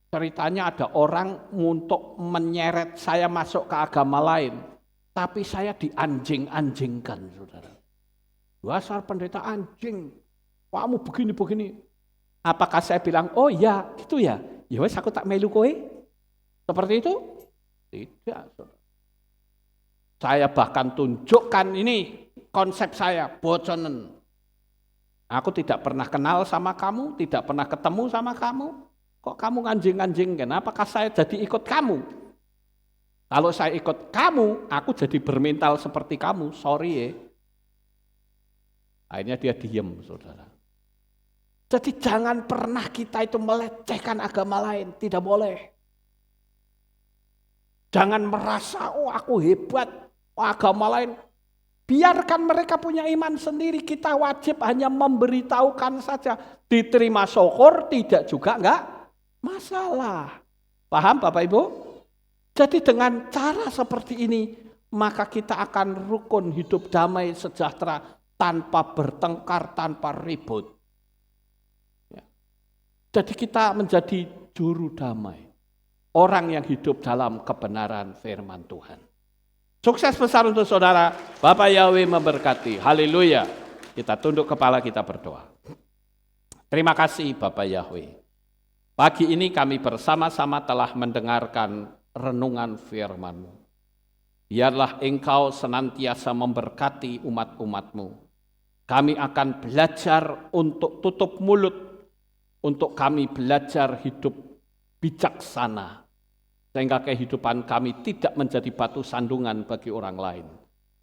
Ceritanya ada orang untuk menyeret saya masuk ke agama lain. Tapi saya dianjing-anjingkan saudara. Dasar pendeta anjing. Kamu begini-begini. Apakah saya bilang, oh ya, gitu ya. Ya wes aku tak melu kowe. Seperti itu? Tidak. Saya bahkan tunjukkan ini konsep saya, boconen. Aku tidak pernah kenal sama kamu, tidak pernah ketemu sama kamu. Kok kamu anjing-anjingkan? Apakah saya jadi ikut kamu? Kalau saya ikut kamu, aku jadi bermental seperti kamu. Sorry ya. Akhirnya dia diem, saudara. Jadi jangan pernah kita itu melecehkan agama lain, tidak boleh. Jangan merasa, oh aku hebat, oh agama lain. Biarkan mereka punya iman sendiri, kita wajib hanya memberitahukan saja. Diterima syukur, tidak juga enggak masalah. Paham Bapak Ibu? Jadi dengan cara seperti ini, maka kita akan rukun hidup damai sejahtera tanpa bertengkar, tanpa ribut. Jadi kita menjadi juru damai. Orang yang hidup dalam kebenaran firman Tuhan. Sukses besar untuk saudara. Bapak Yahweh memberkati. Haleluya. Kita tunduk kepala, kita berdoa. Terima kasih Bapak Yahweh. Pagi ini kami bersama-sama telah mendengarkan renungan firman-Mu. Biarlah Engkau senantiasa memberkati umat-umat-Mu. Kami akan belajar untuk tutup mulut, untuk kami belajar hidup bijaksana, sehingga kehidupan kami tidak menjadi batu sandungan bagi orang lain.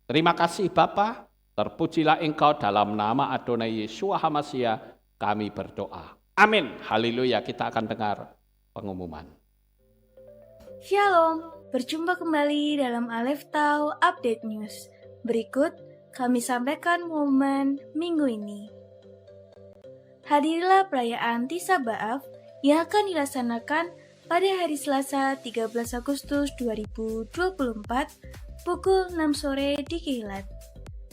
Terima kasih Bapa, terpujilah Engkau dalam nama Adonai Yeshua HaMashiach, kami berdoa. Amin. Haleluya. Kita akan dengar pengumuman. Shalom, berjumpa kembali dalam Aleph Tau Update News. Berikut kami sampaikan momen minggu ini. Hadirilah perayaan Tisha B'Av yang akan dilaksanakan pada hari Selasa 13 Agustus 2024 pukul 6 sore di Keilat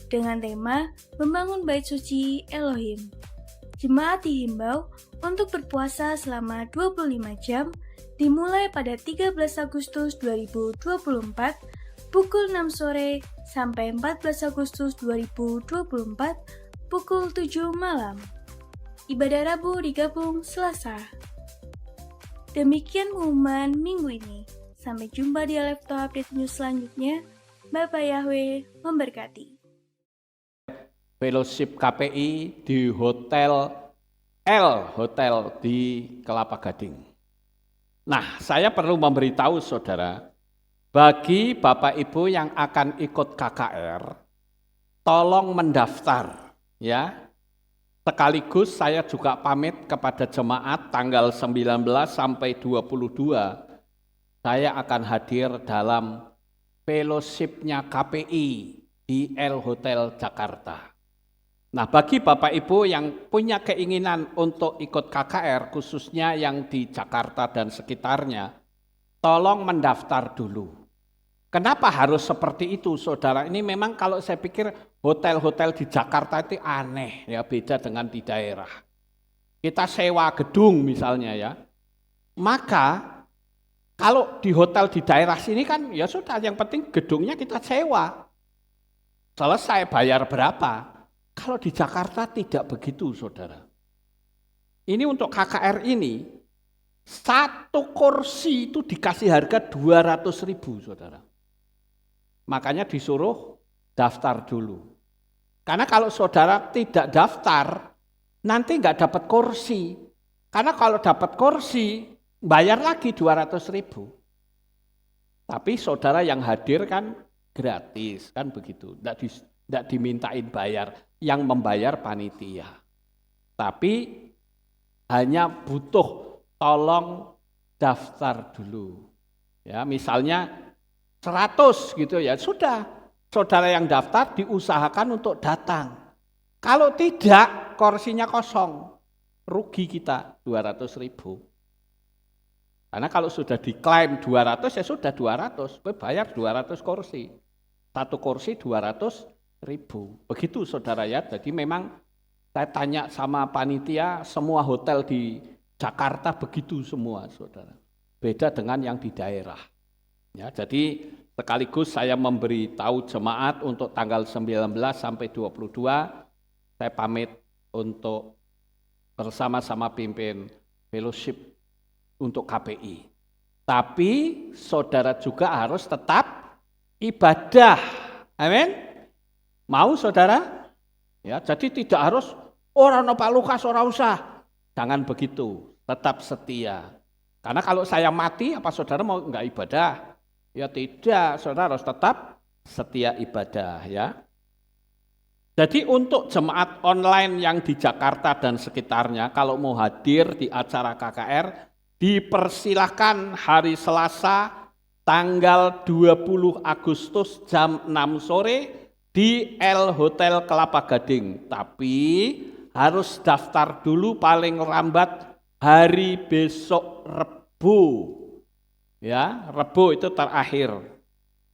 dengan tema Membangun Bait Suci Elohim. Jemaat dihimbau untuk berpuasa selama 25 jam dimulai pada 13 Agustus 2024 pukul 6 sore sampai 14 Agustus 2024 pukul 7 malam. Ibadah Rabu digabung Selasa. Demikian pengumuman minggu ini. Sampai jumpa di Alefto Update News selanjutnya. Bapak Yahweh memberkati. Fellowship KPI di Hotel di Kelapa Gading. Nah, saya perlu memberitahu saudara, bagi Bapak Ibu yang akan ikut KKR, tolong mendaftar ya. Sekaligus saya juga pamit kepada jemaat tanggal 19 sampai 22 saya akan hadir dalam fellowship-nya KPI di L Hotel Jakarta. Nah, bagi Bapak Ibu yang punya keinginan untuk ikut KKR, khususnya yang di Jakarta dan sekitarnya, tolong mendaftar dulu. Kenapa harus seperti itu, saudara? Ini memang kalau saya pikir hotel-hotel di Jakarta itu aneh, ya, beda dengan di daerah. Kita sewa gedung misalnya ya, maka kalau di hotel di daerah sini kan ya sudah, yang penting gedungnya kita sewa. Selesai, bayar berapa. Kalau di Jakarta tidak begitu, saudara. Ini untuk KKR ini, satu kursi itu dikasih harga 200.000, saudara. Makanya disuruh daftar dulu. Karena kalau saudara tidak daftar, nanti nggak dapat kursi. Karena kalau dapat kursi, bayar lagi 200.000. Tapi saudara yang hadir kan gratis, kan begitu. Nggak dimintain bayar, yang membayar panitia. Tapi hanya butuh tolong daftar dulu. Ya, misalnya 100 gitu ya, sudah. Saudara yang daftar diusahakan untuk datang. Kalau tidak, kursinya kosong. Rugi kita 200.000. Karena kalau sudah diklaim 200 ya sudah 200, bayar 200 kursi. Satu kursi 200.000. Begitu saudara ya. Jadi memang saya tanya sama panitia, semua hotel di Jakarta begitu semua, saudara. Beda dengan yang di daerah. Ya, jadi sekaligus saya memberitahu jemaat untuk tanggal 19 sampai 22 saya pamit untuk bersama-sama pimpin fellowship untuk KPI. Tapi saudara juga harus tetap ibadah. Amin. Mau saudara? Ya, jadi tidak harus orang Pak Lukas orang usah. Jangan begitu, tetap setia. Karena kalau saya mati, apa saudara mau enggak ibadah? Ya tidak, saudara harus tetap setia ibadah ya. Jadi untuk jemaat online yang di Jakarta dan sekitarnya, kalau mau hadir di acara KKR, dipersilahkan hari Selasa tanggal 20 Agustus jam 6 sore di L Hotel Kelapa Gading. Tapi harus daftar dulu paling lambat hari besok Rebu. Ya, Rebu itu terakhir.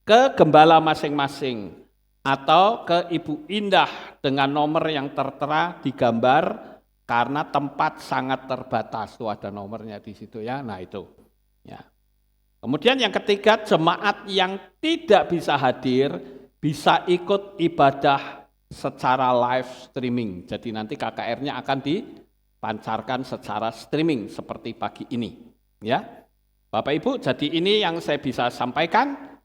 Ke gembala masing-masing atau ke Ibu Indah dengan nomor yang tertera di gambar karena tempat sangat terbatas. Tuh ada nomornya di situ ya. Nah itu. Ya. Kemudian yang ketiga, jemaat yang tidak bisa hadir bisa ikut ibadah secara live streaming. Jadi nanti KKR-nya akan dipancarkan secara streaming seperti pagi ini. Ya. Bapak Ibu, jadi ini yang saya bisa sampaikan.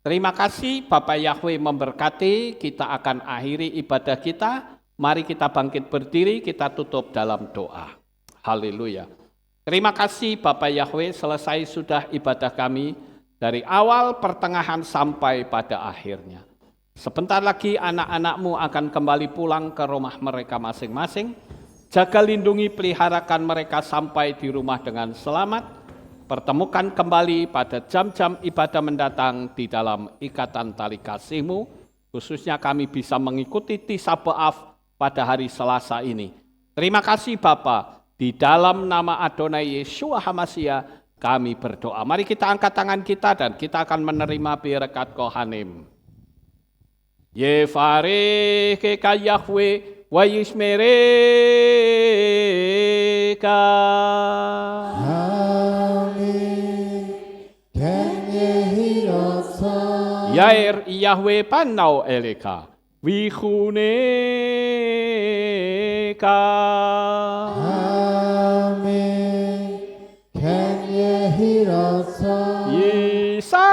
Terima kasih, Bapak Yahweh memberkati. Kita akan akhiri ibadah kita. Mari kita bangkit berdiri, kita tutup dalam doa. Haleluya. Terima kasih Bapak Yahweh, selesai sudah ibadah kami dari awal, pertengahan sampai pada akhirnya. Sebentar lagi anak-anak-Mu akan kembali pulang ke rumah mereka masing-masing. Jaga lindungi peliharakan mereka sampai di rumah dengan selamat. Pertemukan kembali pada jam-jam ibadah mendatang di dalam ikatan tali kasih-Mu. Khususnya kami bisa mengikuti Tisha B'Av pada hari Selasa ini. Terima kasih Bapa, di dalam nama Adonai Yeshua HaMashiach kami berdoa. Mari kita angkat tangan kita dan kita akan menerima berkat Kohanim. Yefareh keka Yahweh wa yishmereh. eleka. Amin. Kenyehirosa. Yair Yahweh panau eleka. Vichuneka. Amin. Kenyehirosa. Yisa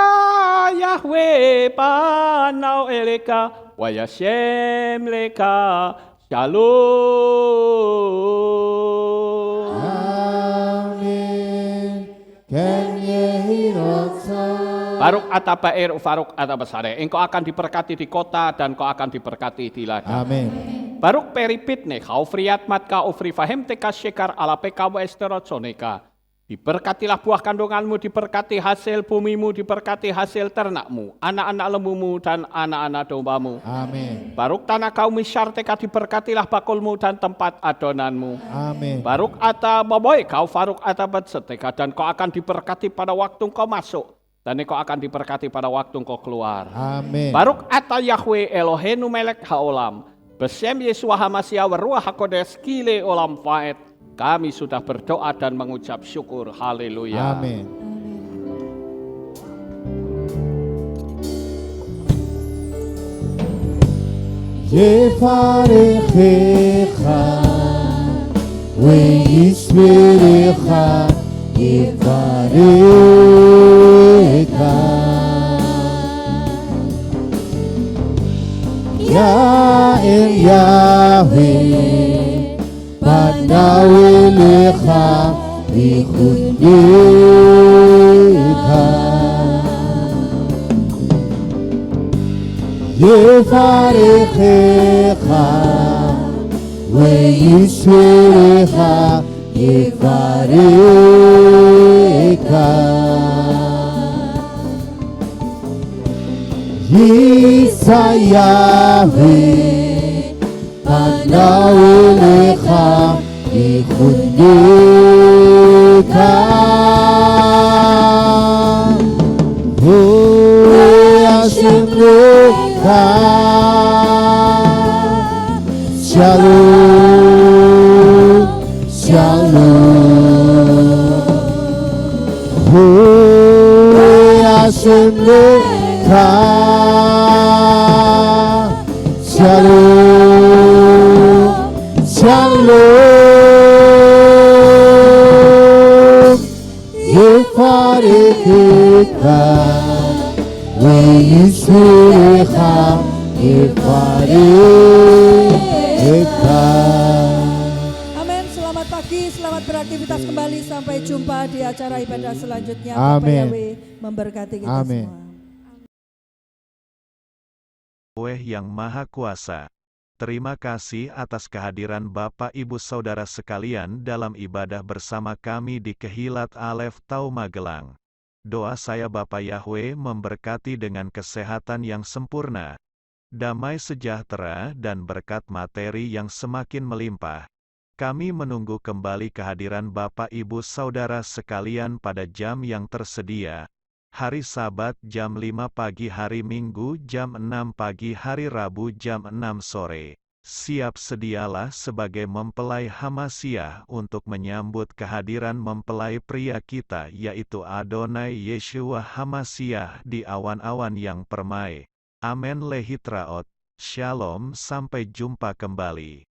Yahweh panau eleka. Wayashem leka. Shalom. Amin. Kenyehirosa. Baruk atabair ufaruk atabasare. Engkau akan diberkati di kota dan kau akan diberkati di ladang. Amin. Baruk peripitne kau friat matka ufri fahim teka syekar ala pekawa esterotsoneka. Diberkatilah buah kandunganmu, diberkati hasil bumimu, diberkati hasil ternakmu, anak-anak lembumu dan anak-anak dombamu. Amin. Baruk tanah kau misyarteka, diberkatilah bakulmu dan tempat adonanmu. Amin. Baruk ata boboy kau faruk ata seteka, dan kau akan diberkati pada waktu kau masuk, dan kau akan diberkati pada waktu kau keluar. Amin. Baruk ata Yahweh Elohenu melek haolam, besem Yesua Hamasya waruah hakodes kile olam faed. Kami sudah berdoa dan mengucap syukur. Haleluya. Amin. Yevarechecha ve'yishmerecha Yevarecha Ya'el Yahweh Panau elecha vichuneka Yevarechecha ve'yishmerecha Yevarecha Yisa Yahweh Panau elecha vichuneka Hashem lecha Shalom Shalom Hashem lecha Shalom Shalom Yevarechecha ve'yishmerecha Yevarechecha. Amin. Selamat pagi, selamat beraktivitas kembali. Sampai jumpa di acara ibadah selanjutnya. Amin. Bapak Yahweh memberkati kita Amin. semua. Yahweh yang Maha Kuasa. Terima kasih atas kehadiran Bapak Ibu Saudara sekalian dalam ibadah bersama kami di Kehilat Alef Tau Magelang. Doa saya Bapak Yahweh memberkati dengan kesehatan yang sempurna, damai sejahtera dan berkat materi yang semakin melimpah. Kami menunggu kembali kehadiran Bapak Ibu Saudara sekalian pada jam yang tersedia. Hari Sabat jam 5 pagi, hari Minggu jam 6 pagi, hari Rabu jam 6 sore. Siap sedialah sebagai mempelai Hamasya untuk menyambut kehadiran mempelai pria kita yaitu Adonai Yeshua Hamasya di awan-awan yang permai. Amen lehitraot. Shalom, sampai jumpa kembali.